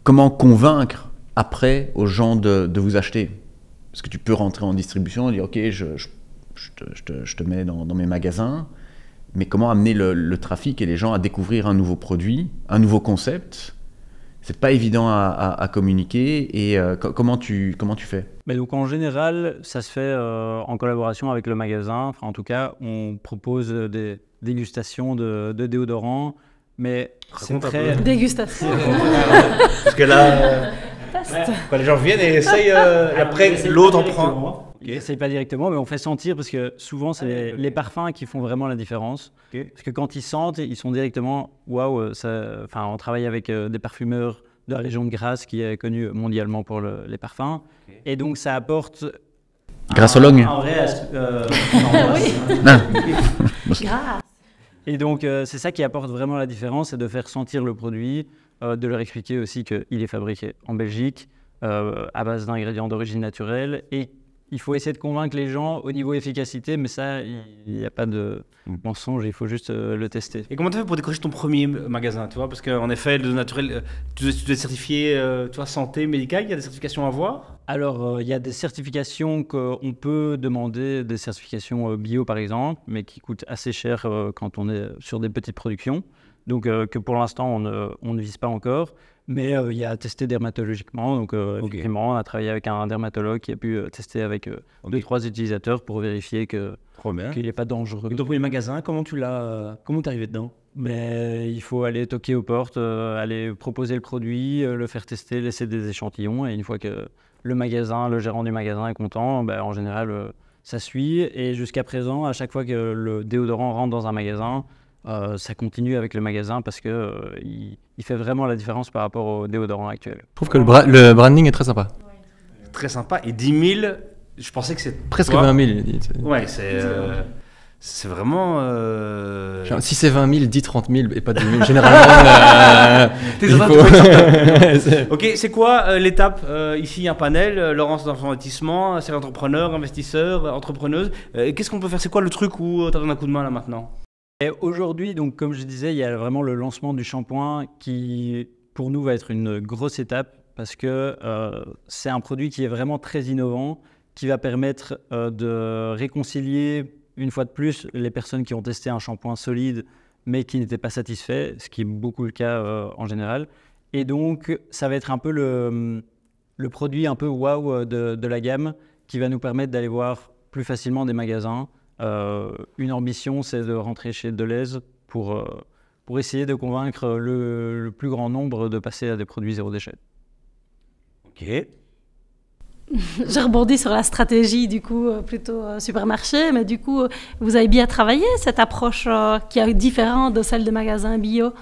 Comment convaincre après aux gens de vous acheter? Parce que tu peux rentrer en distribution et dire ok, je te mets dans mes magasins, mais comment amener le trafic et les gens à découvrir un nouveau produit, un nouveau concept? C'est pas évident à communiquer. Et comment tu fais? Mais donc en général, ça se fait en collaboration avec le magasin. Enfin, en tout cas, on propose des dégustations de déodorants, mais c'est très... Dégustation. Parce que là, quand les gens viennent et essayent, et après l'autre en prend. On n'essaye pas directement, mais on fait sentir parce que souvent, c'est les parfums qui font vraiment la différence. Parce que quand ils sentent, ils sont directement waouh. Enfin, on travaille avec des parfumeurs de la région de Grasse qui est connue mondialement pour les parfums. Et donc, ça apporte. Grâce au Logne. Un vrai. Grâce. Et donc, c'est ça qui apporte vraiment la différence, c'est de faire sentir le produit, de leur expliquer aussi qu'il est fabriqué en Belgique, à base d'ingrédients d'origine naturelle. Et il faut essayer de convaincre les gens au niveau efficacité, mais ça, il n'y a pas de mensonge, il faut juste le tester. Et comment tu as fait pour décrocher ton premier magasin, tu vois? Parce qu'en effet, le naturel, tu dois être certifié, tu vois, santé, médicale, il y a des certifications à avoir? Alors, il y a des certifications qu'on peut demander, des certifications bio par exemple, mais qui coûtent assez cher quand on est sur des petites productions. Donc, que pour l'instant, on ne vise pas encore. Mais il y a testé dermatologiquement. Donc, effectivement, on a travaillé avec un dermatologue qui a pu tester avec 2-3 utilisateurs pour vérifier qu'il n'est pas dangereux. Et ton premier magasin, comment t'es arrivé dedans? Mais il faut aller toquer aux portes, aller proposer le produit, le faire tester, laisser des échantillons. Et une fois que le gérant du magasin est content, en général, ça suit. Et jusqu'à présent, à chaque fois que le déodorant rentre dans un magasin, ça continue avec le magasin parce que il fait vraiment la différence par rapport au déodorant actuel. Je trouve que le branding est très sympa. Très sympa. Et 10 000, je pensais que c'est... Presque 20 000. Ouais, c'est vraiment... Genre, si c'est 20 000, dis 30 000 et pas 10 000. Généralement, Ok, c'est quoi l'étape? Ici, un panel, Laurence d'investissement, c'est entrepreneur, investisseur, entrepreneuse. Qu'est-ce qu'on peut faire? C'est quoi le truc où tu as donné un coup de main là maintenant? Et aujourd'hui, donc, comme je disais, il y a vraiment le lancement du shampoing qui, pour nous, va être une grosse étape parce que c'est un produit qui est vraiment très innovant, qui va permettre de réconcilier, une fois de plus, les personnes qui ont testé un shampoing solide mais qui n'étaient pas satisfaits, ce qui est beaucoup le cas en général. Et donc, ça va être un peu le produit un peu waouh de la gamme qui va nous permettre d'aller voir plus facilement des magasins. Une ambition, c'est de rentrer chez Deleuze pour essayer de convaincre le plus grand nombre de passer à des produits zéro déchet. Ok. Je rebondis sur la stratégie, du coup, plutôt supermarché, mais du coup, vous avez bien travaillé cette approche qui est différente de celle des magasins bio.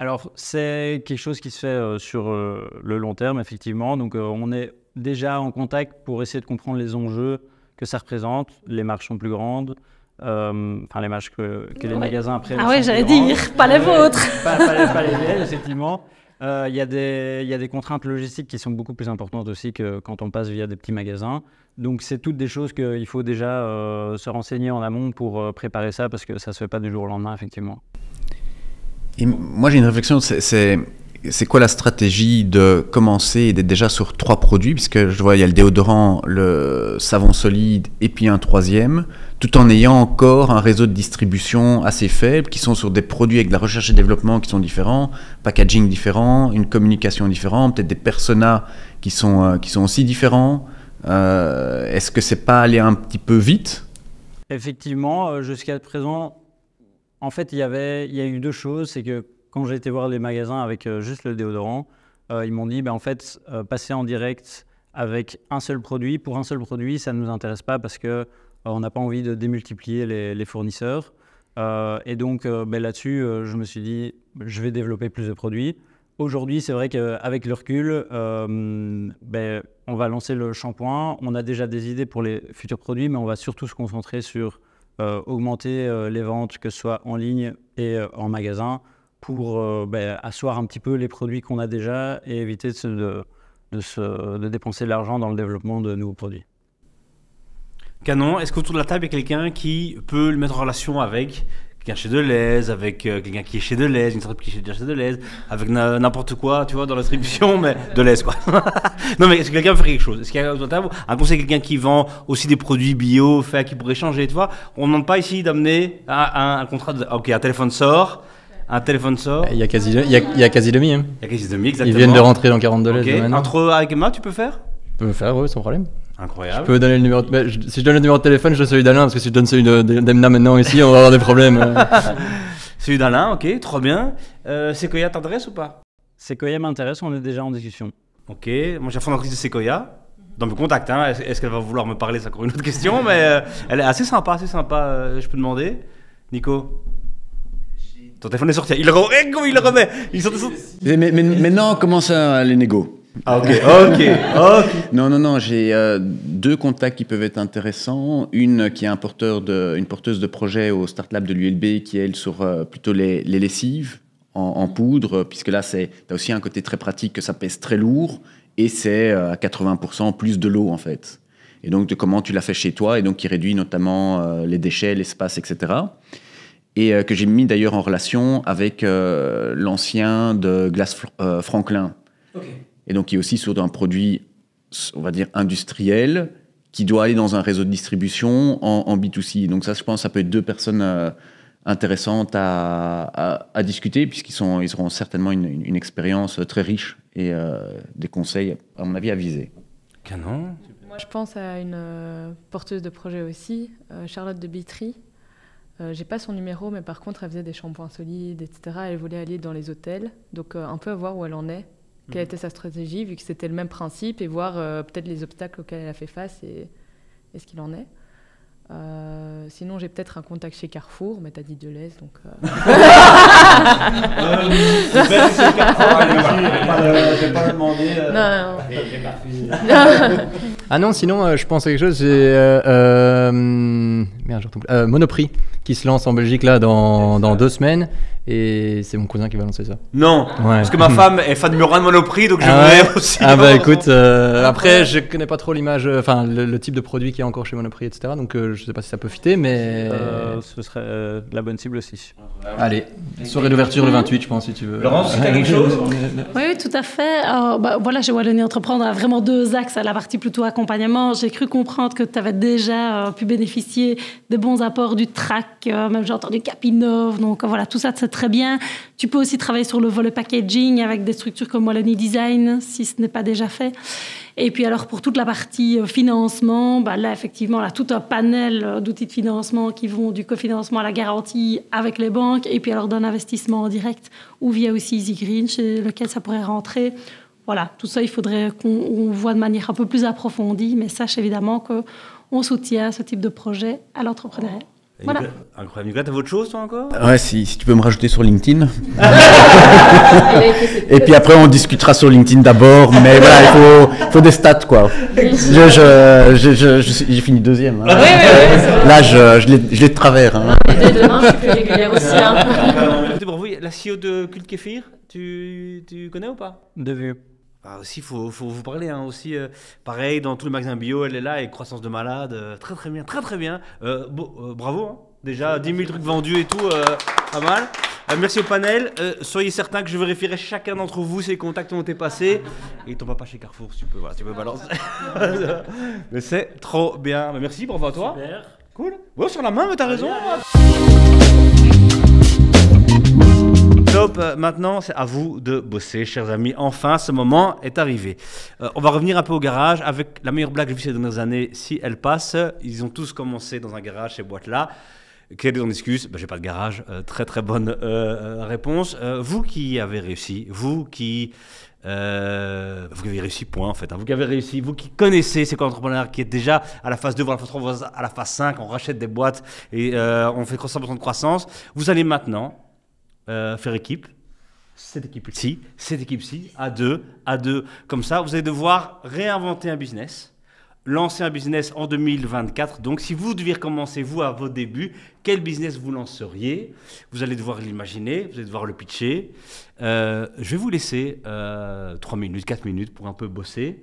Alors, c'est quelque chose qui se fait sur le long terme, effectivement. Donc, on est déjà en contact pour essayer de comprendre les enjeux que ça représente. Les marges sont plus grandes, enfin, les marges que les magasins prennent. Ah oui, j'allais dire, pas les vôtres. Pas les miennes, effectivement. Il y a des contraintes logistiques qui sont beaucoup plus importantes aussi que quand on passe via des petits magasins. Donc, c'est toutes des choses qu'il faut déjà se renseigner en amont pour préparer ça, parce que ça ne se fait pas du jour au lendemain, effectivement. Et moi, j'ai une réflexion, c'est quoi la stratégie de commencer et d'être déjà sur 3 produits, puisque je vois, il y a le déodorant, le savon solide et puis un 3e, tout en ayant encore un réseau de distribution assez faible, qui sont sur des produits avec de la recherche et développement qui sont différents, packaging différent, une communication différente, peut-être des personas qui sont aussi différents. Est-ce que c'est pas aller un petit peu vite ? Effectivement, jusqu'à présent, en fait, il y a eu 2 choses. C'est que quand j'ai été voir les magasins avec juste le déodorant, ils m'ont dit, en fait, passer en direct avec un seul produit. Pour un seul produit, ça ne nous intéresse pas parce qu'on n'a pas envie de démultiplier les fournisseurs. Et donc, là-dessus, je me suis dit, je vais développer plus de produits. Aujourd'hui, c'est vrai qu'avec le recul, on va lancer le shampoing. On a déjà des idées pour les futurs produits, mais on va surtout se concentrer sur augmenter les ventes, que ce soit en ligne et en magasin, pour asseoir un petit peu les produits qu'on a déjà et éviter de dépenser de l'argent dans le développement de nouveaux produits. Canon, est-ce qu'autour de la table, il y a quelqu'un qui peut le mettre en relation avec quelqu'un chez Deleuze, avec quelqu'un qui est chez Deleuze, une startup qui est déjà chez Deleuze, avec n'importe quoi, tu vois, dans la distribution, mais Deleuze, quoi. Non, mais est-ce que quelqu'un peut faire quelque chose? Est-ce qu'il y a autour de la table un conseil, quelqu'un qui vend aussi des produits bio, qui pourrait changer, tu vois? On ne demande pas ici d'amener un contrat de... Ok, un téléphone sort. Il y a quasi demi. Il y a quasi demi, exactement. Ils viennent de rentrer dans 40 Deleuze. Ok, intro avec Emma, tu peux faire? Je peux faire, oui, sans problème. Incroyable. Je peux donner le numéro si je donne le numéro de téléphone, je donne celui d'Alain, parce que si je donne celui d'Emna maintenant ici, on va avoir des problèmes. Celui d'Alain, ok, trop bien. Sequoia t'intéresse ou pas? Sequoia m'intéresse, on est déjà en discussion. Ok, moi j'ai la fondatrice de Sequoia, dans mes contacts, hein. Est-ce qu'elle va vouloir me parler? C'est encore une autre question, mais elle est assez sympa, je peux demander. Nico? Ton téléphone est sorti, il le remet. Mais non, comment ça, les négos? Ah, ok. Non, j'ai 2 contacts qui peuvent être intéressants. Une qui est une porteuse de projet au Start Lab de l'ULB, qui est elle sur plutôt les lessives en poudre, puisque là, tu as aussi un côté très pratique que ça pèse très lourd et c'est à 80% plus de l'eau en fait. Et donc de comment tu l'as fait chez toi et donc qui réduit notamment les déchets, l'espace, etc. Et que j'ai mis d'ailleurs en relation avec l'ancien de Glace Franklin. Okay. Et donc, qui est aussi sur un produit, on va dire, industriel, qui doit aller dans un réseau de distribution en B2C. Et donc ça, je pense, ça peut être 2 personnes intéressantes à discuter, puisqu'ils auront certainement une expérience très riche et des conseils, à mon avis, avisés. Canon. Moi, je pense à une porteuse de projet aussi, Charlotte de Bitry. J'ai pas son numéro, mais par contre, elle faisait des shampoings solides, etc. Elle voulait aller dans les hôtels, donc un peu à voir où elle en est. Quelle était sa stratégie, vu que c'était le même principe, et voir peut-être les obstacles auxquels elle a fait face et ce qu'il en est. Sinon, j'ai peut-être un contact chez Carrefour, mais t'as dit Deleuze, donc... Je vais pas demander... Ah non, sinon, je pense à quelque chose, j'ai... Monoprix, qui se lance en Belgique là, dans 2 semaines. Et c'est mon cousin qui va lancer ça. Non, Ouais. parce que ma femme est fan numéro 1 de Monoprix, donc je Ah ouais. voudrais aussi. Ah bah écoute, après je connais pas trop l'image, enfin le type de produit qu'il y a encore chez Monoprix, etc. Donc je sais pas si ça peut fitter, mais Ce serait la bonne cible aussi. allez, soirée d'ouverture le 28, je pense, si tu veux. Laurence, tu as quelque chose? Oui, oui, tout à fait. Alors, voilà, chez Wallonie Entreprendre, on a vraiment deux axes. La partie plutôt accompagnement. J'ai cru comprendre que tu avais déjà pu bénéficier des bons apports du TRAC, même j'ai entendu Capinov. Donc voilà, tout ça, c'est très bien. Tu peux aussi travailler sur le volet packaging avec des structures comme Wallonie Design, si ce n'est pas déjà fait. Et puis alors, pour toute la partie financement, là, effectivement, là, tout un panel d'outils de financement qui vont du cofinancement à la garantie avec les banques, et puis alors d'un investissement en direct ou via aussi Easy Green, chez lequel ça pourrait rentrer. Voilà, tout ça, il faudrait qu'on voit de manière un peu plus approfondie, mais sache évidemment qu'on soutient ce type de projet à l'entrepreneuriat. Voilà. Incroyable. Nicolas, t'as autre chose, toi, encore? Ouais, si tu peux me rajouter sur LinkedIn. Et puis après, on discutera sur LinkedIn d'abord, mais voilà, il faut des stats, quoi. J'ai fini deuxième. Hein. Là, je l'ai de travers. Hein. Et dès demain, je suis plus régulière aussi. Bravo, la CEO de Culte Kéfir, tu connais ou pas? De vue. Ah, aussi, faut vous parler, hein, aussi, pareil, dans tous les magasins bio, elle est là, et croissance de malade, très très bien, très très bien. Bravo, hein, déjà 10 000 trucs vendus et tout, pas mal. Merci au panel, soyez certains que je vérifierai chacun d'entre vous si les contacts ont été passés. Et ton papa chez Carrefour, si tu peux, voilà, tu peux balancer. Mais c'est trop bien, merci, bravo à toi. Super. Cool. Ouais, sur la main, mais t'as raison. Top, maintenant c'est à vous de bosser, chers amis. Enfin, ce moment est arrivé. On va revenir un peu au garage avec la meilleure blague que j'ai vue ces dernières années. Si elle passe, ils ont tous commencé dans un garage, ces boîtes-là. Quelle est ton excuse? J'ai pas de garage. Très très bonne réponse. Vous qui avez réussi, vous qui avez réussi, point en fait. Hein. Vous qui avez réussi, vous qui connaissez c'est quoi l'entrepreneur, qui est déjà à la phase 2, voire la phase 3, voire à la phase 5, on rachète des boîtes et on fait 300% de croissance. Vous allez maintenant faire équipe, cette équipe-ci, à deux, comme ça, vous allez devoir réinventer un business, lancer un business en 2024. Donc, si vous deviez recommencer, vous, à vos débuts, quel business vous lanceriez? Vous allez devoir l'imaginer, vous allez devoir le pitcher. Je vais vous laisser 3 minutes, 4 minutes pour un peu bosser.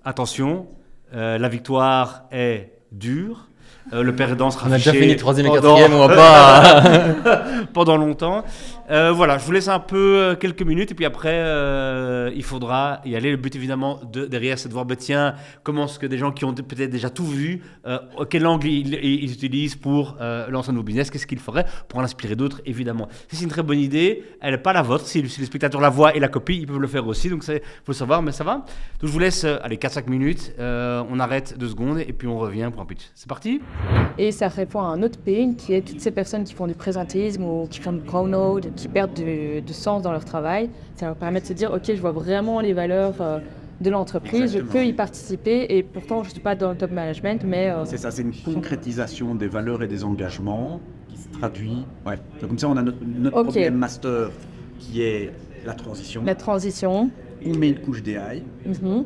Attention, la victoire est dure. Le perdant sera On a déjà affiché fini 3e et pendant- 4e, on va pas. pendant longtemps. Voilà, je vous laisse un peu quelques minutes et puis après, il faudra y aller. Le but évidemment derrière, c'est de voir, tiens, comment est-ce que des gens qui ont peut-être déjà tout vu, quel angle ils utilisent pour lancer un nouveau business, qu'est-ce qu'ils feraient pour en inspirer d'autres, évidemment. Si c'est une très bonne idée, elle n'est pas la vôtre. Si les spectateurs la voient et la copient, ils peuvent le faire aussi. Donc, il faut le savoir, mais ça va. Donc, je vous laisse, allez, 4-5 minutes. On arrête 2 secondes et puis on revient pour un pitch. C'est parti? Et ça répond à un autre pain qui est toutes ces personnes qui font du présentéisme ou qui font du burn-out, qui perdent du sens dans leur travail. Ça leur permet de se dire, ok, je vois vraiment les valeurs de l'entreprise, je peux y participer et pourtant je ne suis pas dans le top management, mais... C'est ça, c'est une concrétisation des valeurs et des engagements qui se traduit. Ouais. Donc, comme ça, on a notre problème master qui est la transition. La transition. On met une couche d'AI.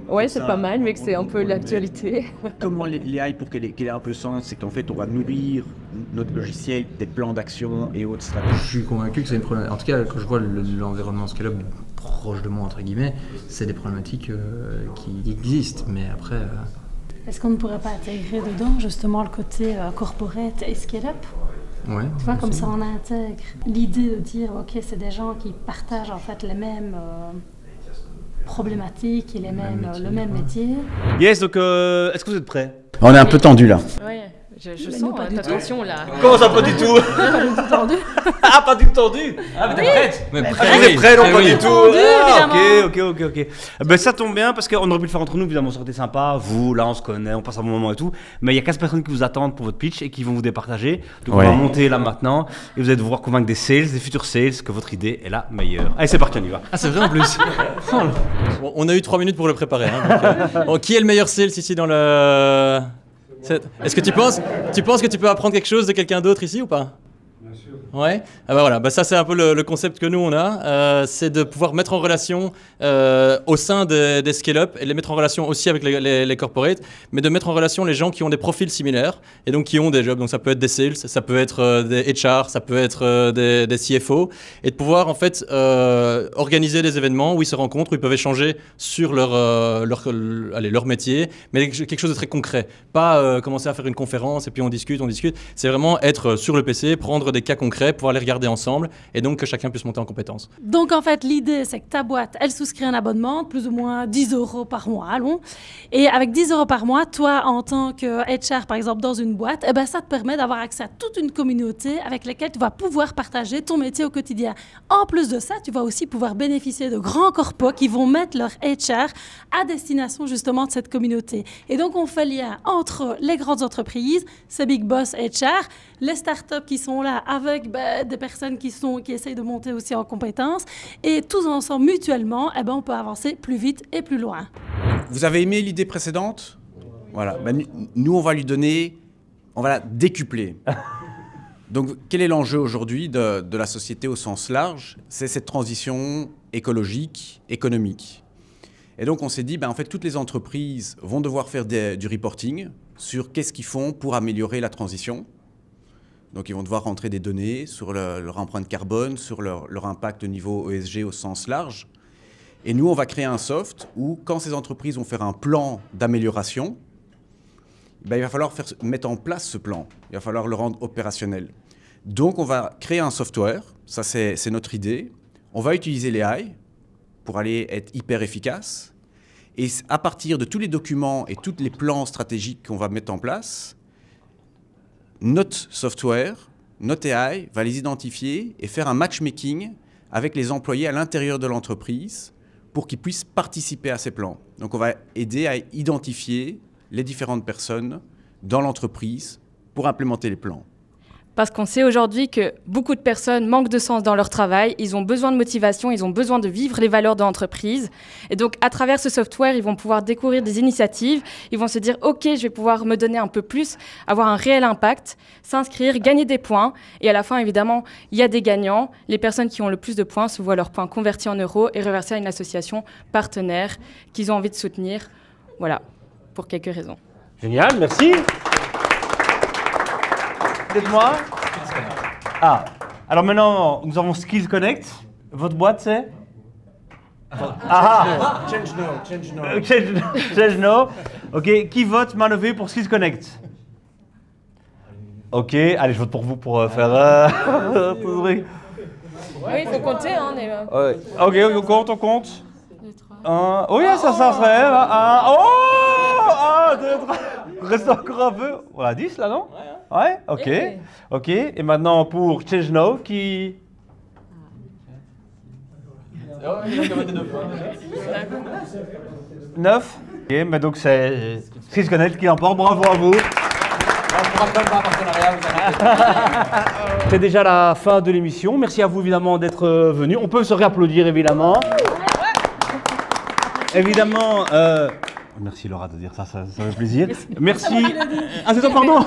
Ouais, c'est pas mal, mais que c'est un peu l'actualité. Comment l'AI, pour qu'elle ait un peu sens, c'est qu'en fait, on va nourrir notre logiciel des plans d'action et autres stratégies. Je suis convaincu que c'est une problématique. En tout cas, quand je vois l'environnement Scale-up proche de moi, entre guillemets, c'est des problématiques qui existent. Mais après. Est-ce qu'on ne pourrait pas intégrer dedans justement le côté corporate et scale-up? Ouais, tu vois, comme ça on intègre l'idée de dire, ok, c'est des gens qui partagent en fait les mêmes problématiques et le même métier. Yes, donc est-ce que vous êtes prêts? On est un peu tendu là. Ouais, je sens ta tension là. Comment ça, pas du tout? Pas du tout tendu. Ah, pas du tout tendu. Ah, mais t'es prête? Mais Vous êtes prêts, non, pas du tout. Tendu, Ok. Ben ça tombe bien parce qu'on aurait pu le faire entre nous, évidemment, ça aurait été sympa. Vous, là, on se connaît, on passe un bon moment et tout. Mais il y a 15 personnes qui vous attendent pour votre pitch et qui vont vous départager. Donc on va monter là maintenant et vous allez devoir convaincre des sales, des futurs sales, que votre idée est la meilleure. Allez, c'est parti, on y va. Ah, c'est vrai en plus. Bon, on a eu 3 minutes pour le préparer. Hein, donc, bon, qui est le meilleur sales ici dans le... Est-ce que tu penses que tu peux apprendre quelque chose de quelqu'un d'autre ici ou pas? Bien sûr. Ouais, ah bah voilà, bah ça c'est un peu le concept que nous on a, c'est de pouvoir mettre en relation au sein des scale-up et les mettre en relation aussi avec les corporates, mais de mettre en relation les gens qui ont des profils similaires et donc qui ont des jobs, donc ça peut être des sales, ça peut être des HR, ça peut être des CFO, et de pouvoir en fait organiser des événements où ils se rencontrent, où ils peuvent échanger sur leur métier, mais quelque chose de très concret, pas commencer à faire une conférence et puis on discute, c'est vraiment être sur le PC, prendre des cas concrets, pouvoir les regarder ensemble et donc que chacun puisse monter en compétences. Donc en fait l'idée c'est que ta boîte elle souscrit un abonnement de plus ou moins 10 € par mois, allons, et avec 10 € par mois, toi en tant que HR par exemple dans une boîte, eh ben, ça te permet d'avoir accès à toute une communauté avec laquelle tu vas pouvoir partager ton métier au quotidien. En plus de ça, tu vas aussi pouvoir bénéficier de grands corpos qui vont mettre leur HR à destination justement de cette communauté. Et donc on fait lien entre les grandes entreprises, ces big boss HR, les startups qui sont là avec des personnes qui essayent de monter aussi en compétences, et tous ensemble mutuellement, eh ben, on peut avancer plus vite et plus loin. Vous avez aimé l'idée précédente? Voilà. Ben, nous, on va la décupler. Donc, quel est l'enjeu aujourd'hui de la société au sens large? C'est cette transition écologique, économique. Et donc, on s'est dit, ben, en fait, toutes les entreprises vont devoir faire du reporting sur qu'est-ce qu'ils font pour améliorer la transition. Donc, ils vont devoir rentrer des données sur leur empreinte carbone, sur leur impact au niveau ESG au sens large. Et nous, on va créer un soft où, quand ces entreprises vont faire un plan d'amélioration, ben, il va falloir mettre en place ce plan. Il va falloir le rendre opérationnel. Donc, on va créer un software. Ça, c'est notre idée. On va utiliser l'AI pour aller être hyper efficace. Et à partir de tous les documents et tous les plans stratégiques qu'on va mettre en place, notre software, notre AI va les identifier et faire un matchmaking avec les employés à l'intérieur de l'entreprise pour qu'ils puissent participer à ces plans. Donc on va aider à identifier les différentes personnes dans l'entreprise pour implémenter les plans. Parce qu'on sait aujourd'hui que beaucoup de personnes manquent de sens dans leur travail, ils ont besoin de motivation, ils ont besoin de vivre les valeurs de l'entreprise. Et donc, à travers ce software, ils vont pouvoir découvrir des initiatives, ils vont se dire « Ok, je vais pouvoir me donner un peu plus, avoir un réel impact, s'inscrire, gagner des points. » Et à la fin, évidemment, il y a des gagnants. Les personnes qui ont le plus de points se voient leurs points convertis en euros et reversés à une association partenaire qu'ils ont envie de soutenir. Voilà, pour quelques raisons. Génial, merci. Dites-moi. Ah, alors maintenant, nous avons Skills Connect. Votre boîte, c'est Change now. Ok, qui vote main levée pour Skills Connect? Ok, allez, je vote pour vous pour faire... Oui, il faut compter. Hein, ouais. Ok, on compte. 1, oui, ça serait... 1, oh 1, 2, 3... Reste encore un peu. Voilà, 10 là, non? Ouais, ok. Ok, et maintenant pour Change Now, qui... 9. Ok, mais donc c'est Skills Connect qui l'emporte, bravo à vous. C'est déjà la fin de l'émission. Merci à vous évidemment d'être venus. On peut se réapplaudir évidemment. Évidemment... Merci Laura de dire ça fait plaisir. Merci. Ah c'est toi, pardon.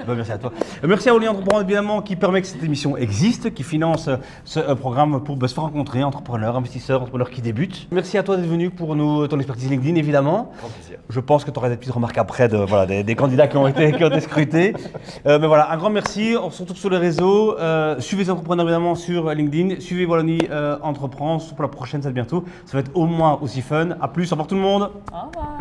Merci à toi. Merci à Oli Entreprendre évidemment qui permet que cette émission existe, qui finance ce programme pour se faire rencontrer entrepreneurs, investisseurs, entrepreneurs qui débutent. Merci à toi d'être venu pour nous ton expertise LinkedIn évidemment. Grand plaisir. Je pense que tu auras des petites remarques après des candidats qui ont été scrutés. Mais voilà, un grand merci. On se retrouve sur les réseaux. Suivez les entrepreneurs évidemment sur LinkedIn. Suivez Wallonie Entreprendre pour la prochaine, ça va bientôt. Ça va être au moins aussi fun. À plus. Au revoir tout le monde. Au revoir.